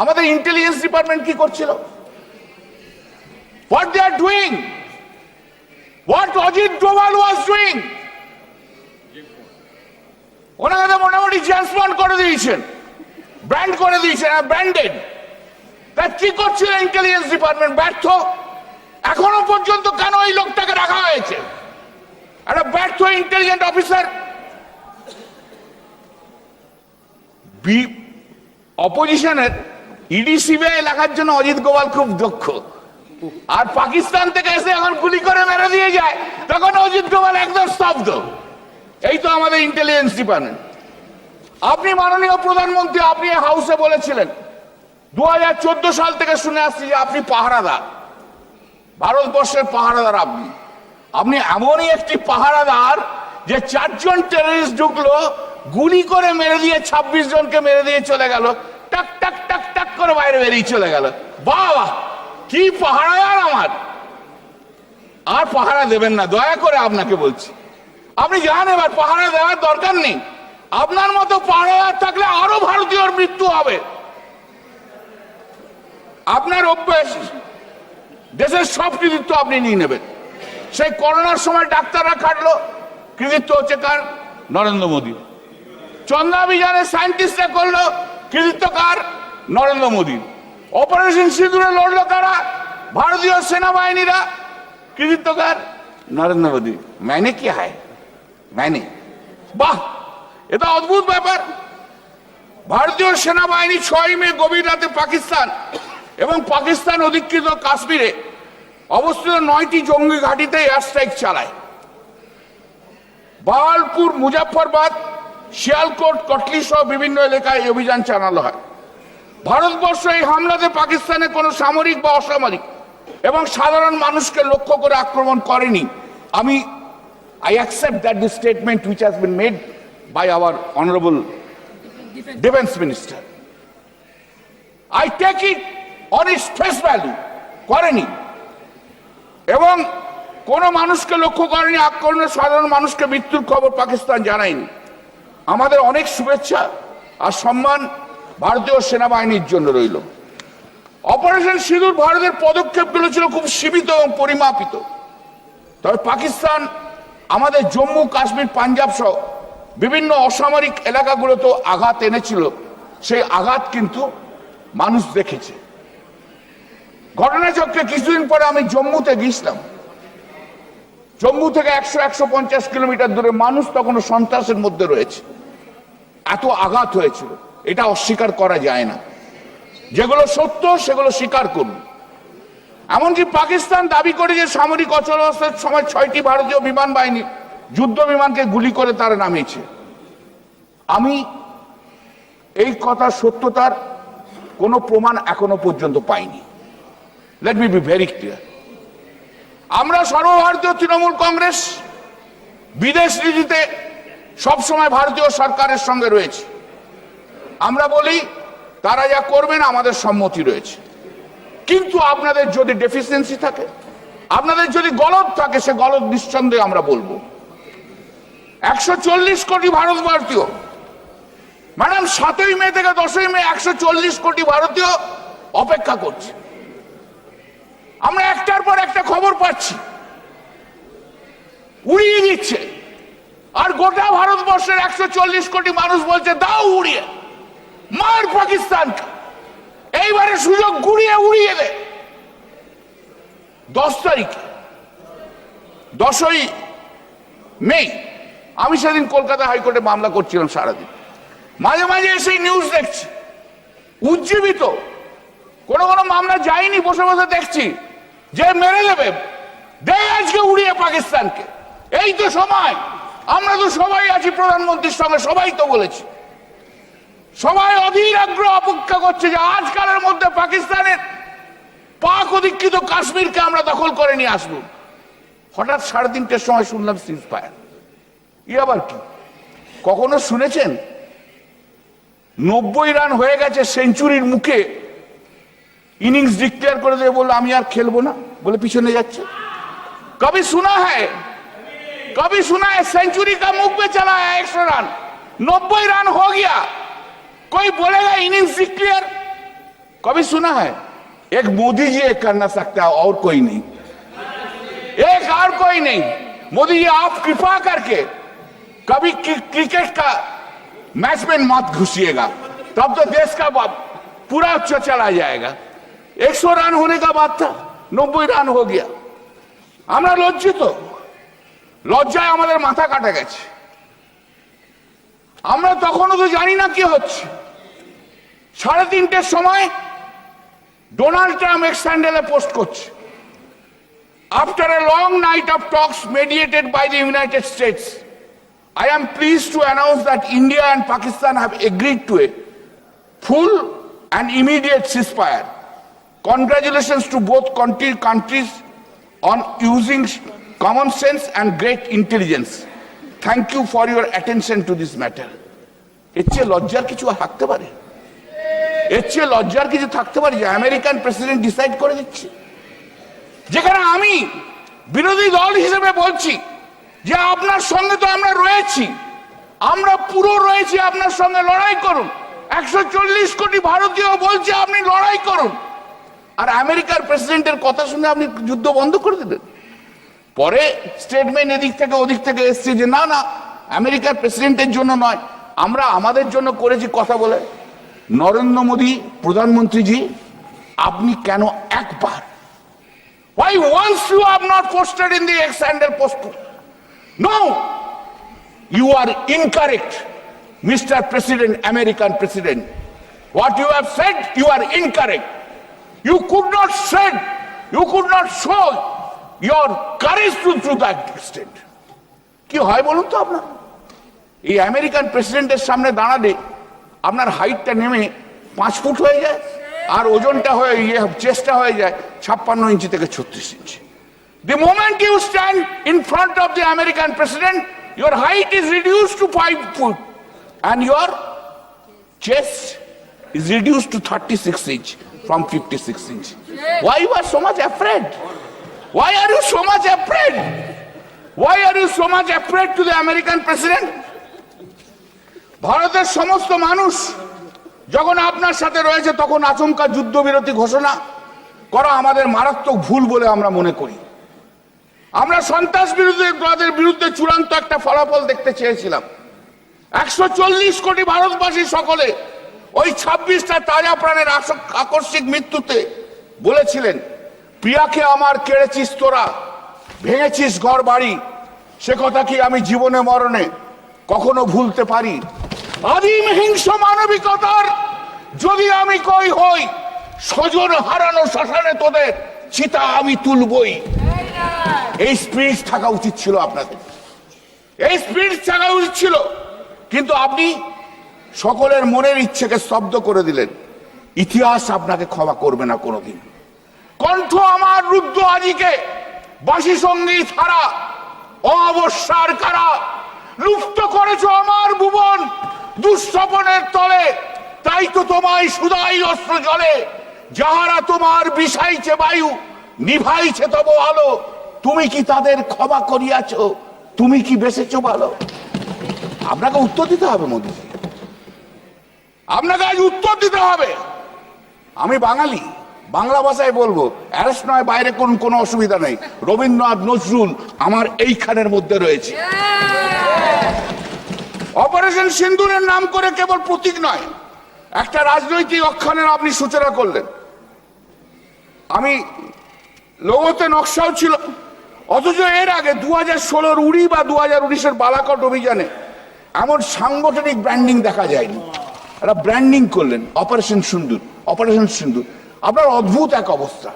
আমাদের ইন্টেলিজেন্স ডিপার্টমেন্ট কি করছিল? What they are doing, what Ajit Doval was doing, ওনাকে মোটামুটি জেমস বন্ড করে দিয়েছেন, ব্র্যান্ড করে দিয়েছেন, ব্র্যান্ডেড। তা কি করছিল ইন্টেলিজেন্স ডিপার্টমেন্ট? ব্যর্থ। এখনো পর্যন্ত কেন এই লোকটাকে রাখা হয়েছে? একটা ব্যর্থ ইন্টেলিজেন্ট অফিসার। অপোজিশনের ইডি সিবিআই লেখার জন্য অজিত গোয়াল খুব দক্ষ, আর পাকিস্তান থেকে এসে এখন গুলি করে মেরে দিয়ে যায়, তখন অজিত গোয়াল একদম স্তব্ধ। এই তো আমাদের ইন্টেলিজেন্স ডিপার্টমেন্ট। আপনি মাননীয় প্রধানমন্ত্রী, আপনি হাউসে বলেছিলেন 2014 সাল থেকে শুনে আসছি যে আপনি পাহারাদার, ভারতবর্ষের পাহারাদার। আপনি এমনই একটি পাহারাদার যে 4 জন টেররিস্ট ঢুকলো, গুলি করে মেরে দিয়ে 26 জনকে মেরে দিয়ে চলে গেল, টাক টাক টাক টাক করে বাইরে বেরিয়ে চলে গেল। বাবা, কি পাহারাদার আমার! আর পাহারা দেবেন না, দয়া করে আপনাকে বলছি। আপনি যান, এবার পাহারা দেওয়ার দরকার নেই। আপনার মতো পাহারাদার থাকলে আরো ভারতীয়র মৃত্যু হবে। আপনার অভ্যেস, দেশের সব কৃতিত্ব আপনি নিয়ে নেবেন। সেই করোনার সময় ডাক্তাররা খাটলো, কৃতিত্ব হচ্ছে কার? নরেন্দ্র মোদী। চন্দ্রাভিযানে সায়েন্টিস্টরা করলো, কৃতিত্ব কার? নরেন্দ্র মোদী। অপারেশন সিঁদুরে লড়লো কারা? ভারতীয় সেনাবাহিনীরা। কৃতিত্ব কার? নরেন্দ্র মোদী। মাইনে কি হয়? মাইনে, বাহ, এটা অদ্ভুত ব্যাপার। ভারতীয় সেনাবাহিনী 6 মে গভীর রাতে পাকিস্তান এবং পাকিস্তান অধিকৃত কাশ্মীরে অবস্থিত 9টি জঙ্গি ঘাঁটিতে এয়ার স্ট্রাইক চালায়। বাহালপুর, মুজাফফরবাদ, শিয়ালকোট, কটলি সহ বিভিন্ন এলাকায় এই অভিযান চালানো হয়। ভারতবর্ষ এই হামলাতে পাকিস্তানে কোনো সামরিক বা অসামরিক এবং সাধারণ মানুষকে লক্ষ্য করে আক্রমণ করেনি। I accept that this statement which has been made by our honorable defense minister. I take it on its face value. করেনি, এবং কোন মানুষকে লক্ষ্য করেনি, আক্রমণে সাধারণ মানুষকে মৃত্যুর খবর পাকিস্তান জানায়নি। আমাদের অনেক শুভেচ্ছা আর সম্মান ভারতীয় সেনাবাহিনীর জন্য রইল। অপারেশন সিঁদুর ভারতের পদক্ষেপগুলো ছিল খুব সীমিত এবং পরিমাপিত। তবে পাকিস্তান আমাদের জম্মু, কাশ্মীর, পাঞ্জাব সহ বিভিন্ন অসামরিক এলাকাগুলোতে আঘাত এনেছিল। সেই আঘাত কিন্তু মানুষ দেখেছে। ঘটনাচক্রে কিছুদিন পরে আমি জম্মুতে গিয়েছিলাম। জম্মু থেকে 100-150 কিলোমিটার দূরে মানুষ তখনও সন্ত্রাসের মধ্যে রয়েছে। এত আঘাত হয়েছিল, এটা অস্বীকার করা যায় না। যেগুলো সত্য সেগুলো স্বীকার করুন। এমনকি পাকিস্তান দাবি করে যে সামরিক অচলাবস্থার সময় 6টি ভারতীয় বিমান বাহিনী যুদ্ধ বিমানকে গুলি করে তারা নামিয়েছে। আমি এই কথা সত্যতার কোনো প্রমাণ এখনো পর্যন্ত পাইনি। Let me be very clear. আমরা সর্বভারতীয় তৃণমূল কংগ্রেস বিদেশ নীতিতে সবসময় ভারতীয় সরকারের সঙ্গে রয়েছে। আমরা বলি তারা যা করবেন আমাদের সম্মতি রয়েছে, কিন্তু আপনাদের যদি ডেফিসিয়েন্সি থাকে, আপনাদের যদি গলদ থাকে, সে গলদ নিঃসন্দেহে আমরা বলবো। 140 কোটি ভারতীয়, ম্যাডাম, 7ই মে থেকে 10ই মে 140 কোটি ভারতীয় অপেক্ষা করছে। আমরা একটার পর একটা খবর পাচ্ছি, উড়িয়ে দিচ্ছে। আর গোটা ভারতবর্ষের 140 কোটি মানুষ বলছে দাও উড়িয়ে, মার পাকিস্তানকে, এইবারে সুযোগ গুড়িয়ে উড়িয়ে দে। 10 তারিখে 10ই মে আমি সেদিন কলকাতা হাইকোর্টে মামলা করছিলাম সারাদিন। মাঝে মাঝে এসে নিউজ দেখছি, উজ্জীবিত। কোনো মামলা যায়নি, বসে বসে দেখছি যে মেরে দেবে, দে আজকে উড়িয়ে পাকিস্তানকে। এই তো সময়, আমরা তো সবাই আছি প্রধানমন্ত্রীর সঙ্গে, সবাই তো বলেছি। সবাই অধীর আগ্রহ অপেক্ষা করছে যে আজকালের মধ্যে পাকিস্তানের পাক অধিকৃত কাশ্মীরকে আমরা দখল করে নিয়ে আসবো। হঠাৎ 3:30টার সময় শুনলাম সিজ ফায়ার। ই আবার কি? কখনো শুনেছেন 90 রান হয়ে গেছে, সেঞ্চুরির মুখে ইনিংস ডিক্লেয়ার করে দিয়ে বললো আমি আর খেলবো না, বলে পিছনে যাচ্ছে? কবি শোনা হ্যায়, कभी सुना है सेंचुरी का मुख पे चला है 100 रन, 90 रन हो गया, कोई बोलेगा इनिंग्स डिक्लेयर? कभी सुना है? एक मोदी जी ये करना सकता है और कोई नहीं, एक और कोई नहीं। मोदी जी आप कृपा करके कभी क्रिकेट का मैच में मत घुसिएगा, तब तो देश का पूरा चला जाएगा। 100 रन होने का बात था, 90 रन हो गया। আমরা লজ্জিত, লজ্জায় আমাদের মাথা কাটা গেছে। আমরা তখনও তো জানি না কি হচ্ছে। 3:30টার সময় ডোনাল্ড ট্রাম্প এক্স হ্যান্ডেলে পোস্ট করছে, after a long night of talks mediated by the United States, I am pleased to announce that India and Pakistan have agreed to a full and immediate ceasefire. Congratulations to both countries on using common sense and great intelligence. Thank you for your attention to this matter. এর চেয়ে লজ্জার কিছু থাকতে পারে? এর চেয়ে লজ্জার কিছু থাকতে পারে যে আমেরিকান প্রেসিডেন্ট ডিসাইড করে দিচ্ছে? যেখানে আমি বিরোধী দল হিসেবে বলছি যে আপনার সঙ্গে তো আমরা রয়েছি, আমরা পুরো রয়েছি, আপনার সঙ্গে লড়াই করুন। 140 কোটি ভারতীয় বলছে আপনি লড়াই করুন, আর আমেরিকার প্রেসিডেন্টের কথা শুনে আপনি যুদ্ধ বন্ধ করে দিলেন। পরে স্টেটমেন্ট এদিক থেকে ওদিক থেকে এসছে যে না না, আমেরিকার প্রেসিডেন্টের জন্য নয়, আমরা আমাদের জন্য করেছি কথা বলে। নরেন্দ্র মোদী প্রধানমন্ত্রীজি, আপনি কেন একবার, why once you have not posted in the ex-handle post? No, you are incorrect, Mr. President, American President. What you have said, you are incorrect. You could not said, you could not show your courage to that extent. কি হয় বলুন তো? আপনার এই American প্রেসিডেন্টের সামনে দাঁড়ালে আপনার হাইটটা নেমে 5 ফুট হয়ে যায়, আর ওজনটা হয়ে চেস্টটা হয়ে যায় 56 ইঞ্চি থেকে 36 ইঞ্চি। The moment you stand in front of the American president, your height is reduced to 5 foot and your chest is reduced to 36 inch from 56 inch. Why you are so much afraid? Why are you so much afraid? Why are you so much afraid to the American president? ভারতের সমস্ত মানুষ যখন আপনার সাথে রয়েছে তখন আচমকা যুদ্ধবিরতি ঘোষণা করা আমাদের মারাত্মক ভুল বলে আমরা মনে করি। আমরা সন্ত্রাসবাদের বিরুদ্ধে চূড়ান্ত একটা ফলাফল দেখতে চেয়েছিলাম। 140 কোটি ভারতবাসী সকলে ওই 26টা তাজা প্রাণের আকস্মিক মৃত্যুতে বলেছিলেন, প্রিয়াকে আমার কেড়েছিস তোরা, ভেঙেছিস ঘর বাড়ি, সে কথা কি আমি জীবনে মরণে কখনো ভুলতে পারি? আদিম হিংস মানবিকতার যদি আমি কই হই, স্বজন হারানো শ্মশানে তোদের চিতা আমি তুলবই। এই স্পিরিট থাকা উচিত ছিল আপনাদের, এই স্পিরিট থাকা উচিত ছিল। কিন্তু আপনি সকলের মনের ইচ্ছেকে স্তব্ধ করে দিলেন। ইতিহাস আপনাকে ক্ষমা করবে না কোনোদিন। কণ্ঠ আমার রুদ্ধ আজিকে বাসি সঙ্গীত হারা অবস্যার কারা, লুপ্ত করেছ আমার ভুবন দুঃস্বপনের তলে, তাই তো তোমায় সুদাই অস্ত্র জলে, যাহারা তোমার বিষাইছে বায়ু নিভাইছে তব আলো, তুমি কি তাদের ক্ষমা করিয়াছ? তুমি কি বেঁচেছ ভালো? আপনাকে উত্তর দিতে হবে মোদী, আপনাকে আজ উত্তর দিতে হবে। আমি বাঙালি, বাংলা ভাষায় বলবো, অ্যারেস্ট নয়, বাইরে কোনো অসুবিধা নেই। রবীন্দ্রনাথ নজরুল আমার এইখানের মধ্যে রয়েছে। অপারেশন সিন্দুরের নাম করে কেবল প্রতীক নয়, একটা রাজনৈতিক অক্ষানের আপনি সূচনা করলেন। আমি লোগোতে নকশাও ছিল, অথচ এর আগে 2016 উড়ি বা 2019 বালাকোট অভিযানে এমন সাংগঠনিক ব্র্যান্ডিং দেখা যায়নি। একটা ব্র্যান্ডিং করলেন অপারেশন সিন্দুর, অপারেশন সিন্দুর। আপনার অদ্ভুত এক অবস্থা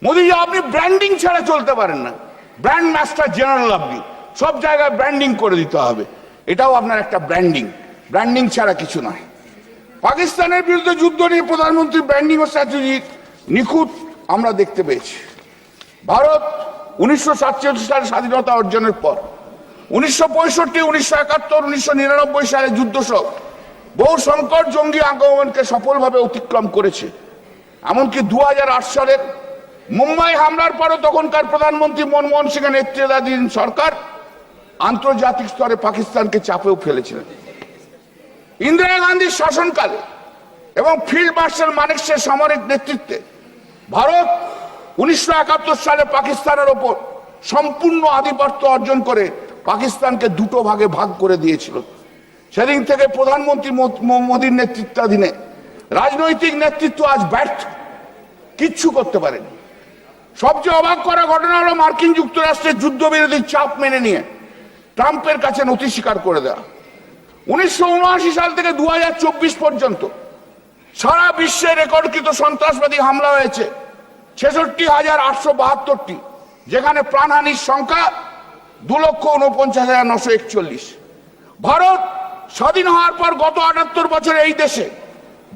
মোদীজি, আপনি ব্র্যান্ডিং ছাড়া চলতে পারেন না। ব্র্যান্ড মাস্টার জেনারেল আপনি, সব জায়গায় ব্র্যান্ডিং করে দিতে হবে, এটাও আপনার একটা ব্র্যান্ডিং। ব্র্যান্ডিং ছাড়া কিছু নয়। পাকিস্তানের বিরুদ্ধে যুদ্ধ নিয়ে প্রধানমন্ত্রী ব্র্যান্ডিং ও স্ট্র্যাটেজি নিখুঁত আমরা দেখতে পেয়েছি। ভারত 1947 সালে স্বাধীনতা অর্জনের পর 1965, 1971, 1999 সালে যুদ্ধ সহ বহু সংকট জঙ্গি আক্রমণকে সফলভাবে অতিক্রম করেছে। এমনকি 2008 সালের মুম্বাই হামলার পরও তখনকার প্রধানমন্ত্রী মনমোহন সিং এর নেতৃত্বাধীন সরকার আন্তর্জাতিক স্তরে পাকিস্তানকে চাপেও ফেলেছিলেন। ইন্দিরা গান্ধীর শাসনকালে এবং ফিল্ড মার্শাল মানেকশের সামরিক নেতৃত্বে ভারত 1971 সালে পাকিস্তানের ওপর সম্পূর্ণ আধিপত্য অর্জন করে পাকিস্তানকে দুটো ভাগে ভাগ করে দিয়েছিল। সেদিন থেকে প্রধানমন্ত্রী মোদীর নেতৃত্বাধীনে রাজনৈতিক নেতৃত্ব আজ ব্যর্থ, কিচ্ছু করতে পারেনি। সবচেয়ে অবাক করা ঘটনা হলো মার্কিন যুক্তরাষ্ট্রের যুদ্ধবিরোধী চাপ মেনে নিয়ে ট্রাম্পের কাছে নথি স্বীকার করে দেওয়া। 1979 সাল থেকে 2024 পর্যন্ত সারা বিশ্বে রেকর্ডকৃত সন্ত্রাসবাদী হামলা হয়েছে 66,872টি, যেখানে প্রাণহানির সংখ্যা 2,49,941। ভারত স্বাধীন হওয়ার পর গত 78 বছরে এই দেশে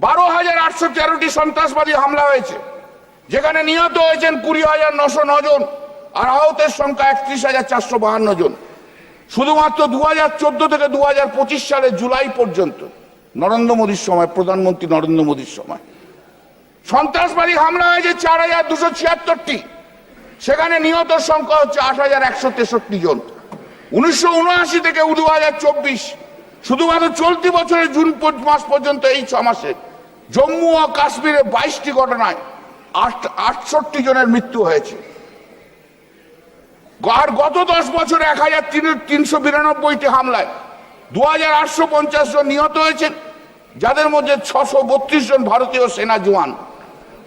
12,813টি সন্ত্রাসবাদী হামলা হয়েছে, যেখানে নিহত হয়েছেন 20,909 জন আর আহতের সংখ্যা 31,452 জন। শুধুমাত্র 2014 থেকে 2025 সালের জুলাই পর্যন্ত নরেন্দ্র মোদীর সময়, প্রধানমন্ত্রী নরেন্দ্র মোদীর সময় সন্ত্রাসবাদী হামলা হয়েছে 4,276টি, সেখানে নিহত সংখ্যা হচ্ছে 8,163 জন। 1979 থেকে 2024 শুধুমাত্র চলতি বছরের জুন মাস পর্যন্ত এই 6 মাসে জম্মু ও কাশ্মীরে 22টি ঘটনায় 68 জনের মৃত্যু হয়েছে। আর গত 10 বছরে 1,392টি হামলায় 2,850 জন নিহত হয়েছেন, যাদের মধ্যে 632 জন ভারতীয় সেনা জওয়ান।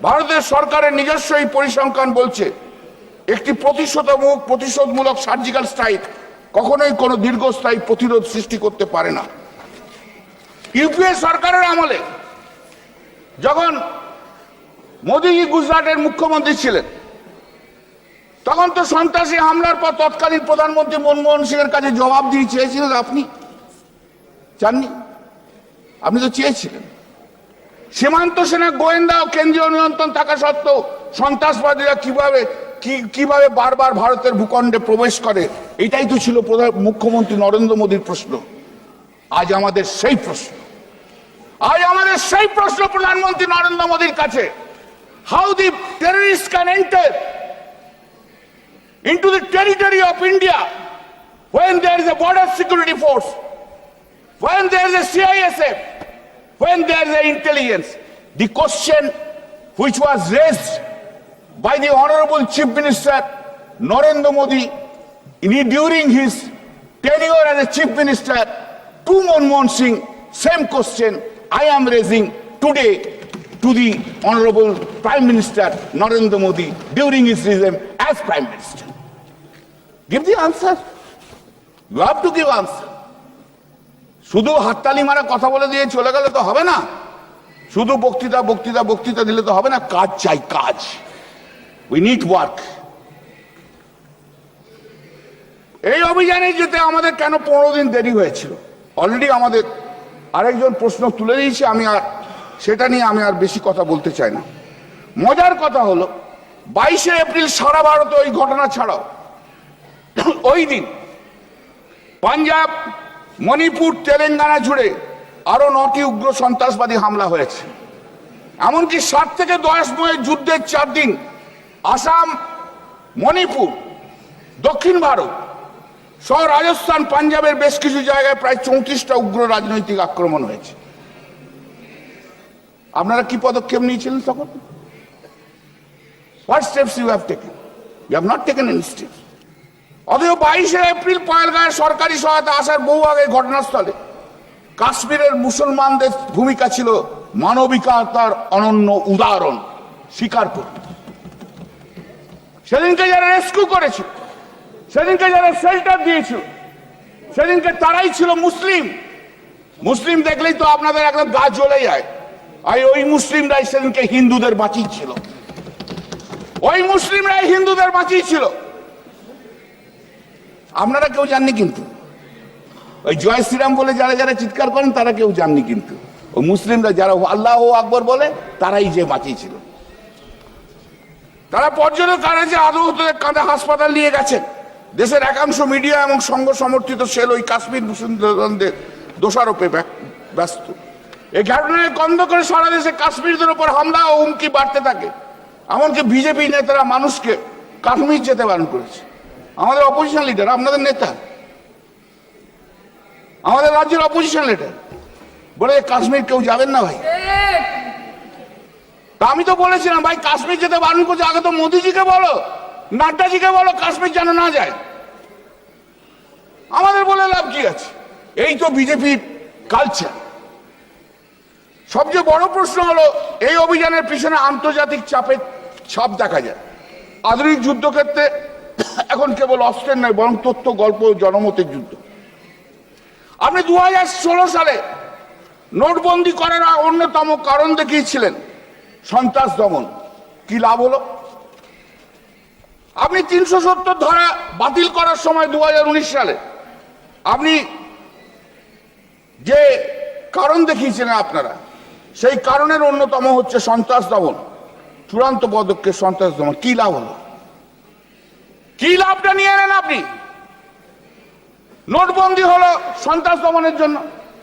ভারতের সরকারের নিজস্ব এই পরিসংখ্যান বলছে একটি প্রতিশোধমূলক সার্জিক্যাল স্ট্রাইক কখনোই কোনো দীর্ঘস্থায়ী প্রতিরোধ সৃষ্টি করতে পারে না। ইউপিএ সরকারের আমলে যখন মোদীজি গুজরাটের মুখ্যমন্ত্রী ছিলেন, তখন তো সন্ত্রাসী হামলার পর তৎকালীন প্রধানমন্ত্রী মনমোহন সিং এর কাছে জবাব দিয়ে চেয়েছিলেন, আপনি চাননি? আপনি তো চেয়েছিলেন। সীমান্ত সেনা, গোয়েন্দা ও কেন্দ্রীয় নিয়ন্ত্রণ থাকা সত্ত্বেও সন্ত্রাসবাদীরা কিভাবে বারবার ভারতের ভূখণ্ডে প্রবেশ করে, এটাই তো ছিল মুখ্যমন্ত্রী নরেন্দ্র মোদীর প্রশ্ন। আজ আমাদের সেই প্রশ্ন প্রধানমন্ত্রী নরেন্দ্র মোদীর কাছে, how the terrorist can enter into the territory of India when there is a border security force, when there is a CISF, when there is a intelligence. The question which was raised by the Honorable Chief Minister Narendra Modi during his tenure as a Chief Minister to Manmohan Singh, same question I am raising today to the Honorable Prime Minister Narendra Modi during his regime as Prime Minister. Give the answer. You have to give answer. শুধু হাততালি মারা কথা বলে দিয়ে চলে গেলে তো হবে না, শুধু বক্তৃতা দিলে তো হবে না, কাজ চাই, কাজ। We need work. এই অভিযানে যেতে আমাদের কেন 15 দিন দেরি হয়েছিল? অলরেডি আমাদের আরেকজন প্রশ্ন তুলে দিয়েছে, সেটা নিয়ে আমি আর বেশি কথা বলতে চাই না। মজার কথা হলো 22শে এপ্রিল সারা ভারতে ওই ঘটনা ছাড়াও ওই দিন পাঞ্জাব, মণিপুর, তেলেঙ্গানা জুড়ে আরো 9টি উগ্র সন্ত্রাসবাদী হামলা হয়েছে। এমনকি 7 থেকে 10 মাসের যুদ্ধের 4 দিন আসাম, মণিপুর, দক্ষিণ ভারত সহ রাজস্থান, পাঞ্জাবের বেশ কিছু জায়গায় প্রায় 34টা উগ্র রাজনৈতিক আক্রমণ হয়েছে। আপনারা কি পদক্ষেপ নিয়েছিলেন তখন? What steps you have taken? You have not taken any steps. অথচ 22শে এপ্রিল পহেলগাঁয়ে সরকারি সহায়তা আসার বহু আগে ঘটনাস্থলে কাশ্মীরের মুসলমানদের ভূমিকা ছিল মানবিকতার অনন্য উদাহরণ স্বীকার করতে। সেদিনকে যারা রেস্কিউ করেছিল, সেদিনকে যারা শেল্টার দিয়েছিল, সেদিনকে তারাই ছিল মুসলিম। মুসলিম দেখলেই তো আপনাদের একদম গা জ্বলে যায়। আর ওই মুসলিমরাই সেদিনকে হিন্দুদের বাঁচিয়েছিল, ওই মুসলিমরাই হিন্দুদের বাঁচিয়েছিল। আপনারা কেউ জাননি, কিন্তু ওই জয় শ্রীরাম বলে যারা যারা চিৎকার করেন তারা কেউ জাননি, কিন্তু ও মুসলিমরা যারা আল্লাহু আকবর বলে তারাই যে বাঁচিয়েছিল। তারা পর্যটক কারাজে আদৌ কাঁধে হাসপাতাল নিয়ে গেছেন। দেশের একাংশ মিডিয়া এবং সংঘ সমর্থিত সেল ওই কাশ্মীর মুসলিমদের দোষারোপে ব্যস্ত। এই ঘটনায় কন্দ করে সারা দেশে কাশ্মীরদের উপর হামলা ও হুমকি বাড়তে থাকে। এমনকি বিজেপি নেতারা মানুষকে কাশ্মীর যেতে বারণ করেছে। আমাদের অপোজিশন লিডার, আপনাদের নেতা, আমাদের রাজ্যের অপোজিশন লিডার বলে কাশ্মীর কেউ যাবেন না ভাই। তা আমি তো বলেছিলাম ভাই কাশ্মীর যেতে বারণ করছে, আগে তো মোদিজিকে বলো, নাড্ডাজিকে বলো কাশ্মীর যেন না যায়। আমাদের বলে লাভ কি আছে? এই তো বিজেপির কালচার। সবচেয়ে বড় প্রশ্ন হলো এই অভিযানের পিছনে আন্তর্জাতিক চাপের ছাপ দেখা যায়। আধুনিক যুদ্ধক্ষেত্রে এখন কেবল অস্ত্রের নয় বরং তথ্য, গল্প ও জনমতের যুদ্ধ। আপনি 2016 সালে নোটবন্দি করার অন্যতম কারণ দেখিয়েছিলেন সন্ত্রাস দমন। কি লাভ হলো? আপনি 370 ধারা বাতিল করার সময় 2019 সালে আপনি যে কারণ দেখিয়েছিলেন আপনারা, সেই কারণের অন্যতম হচ্ছে সন্ত্রাস দমন। চূড়ান্ত পদক্ষেপ সন্ত্রাস দমন। কি লাভ হলো? কি লাভটা নিয়ে এলেন আপনি? নোটবন্দি হলো সন্ত্রাস দমনের জন্য।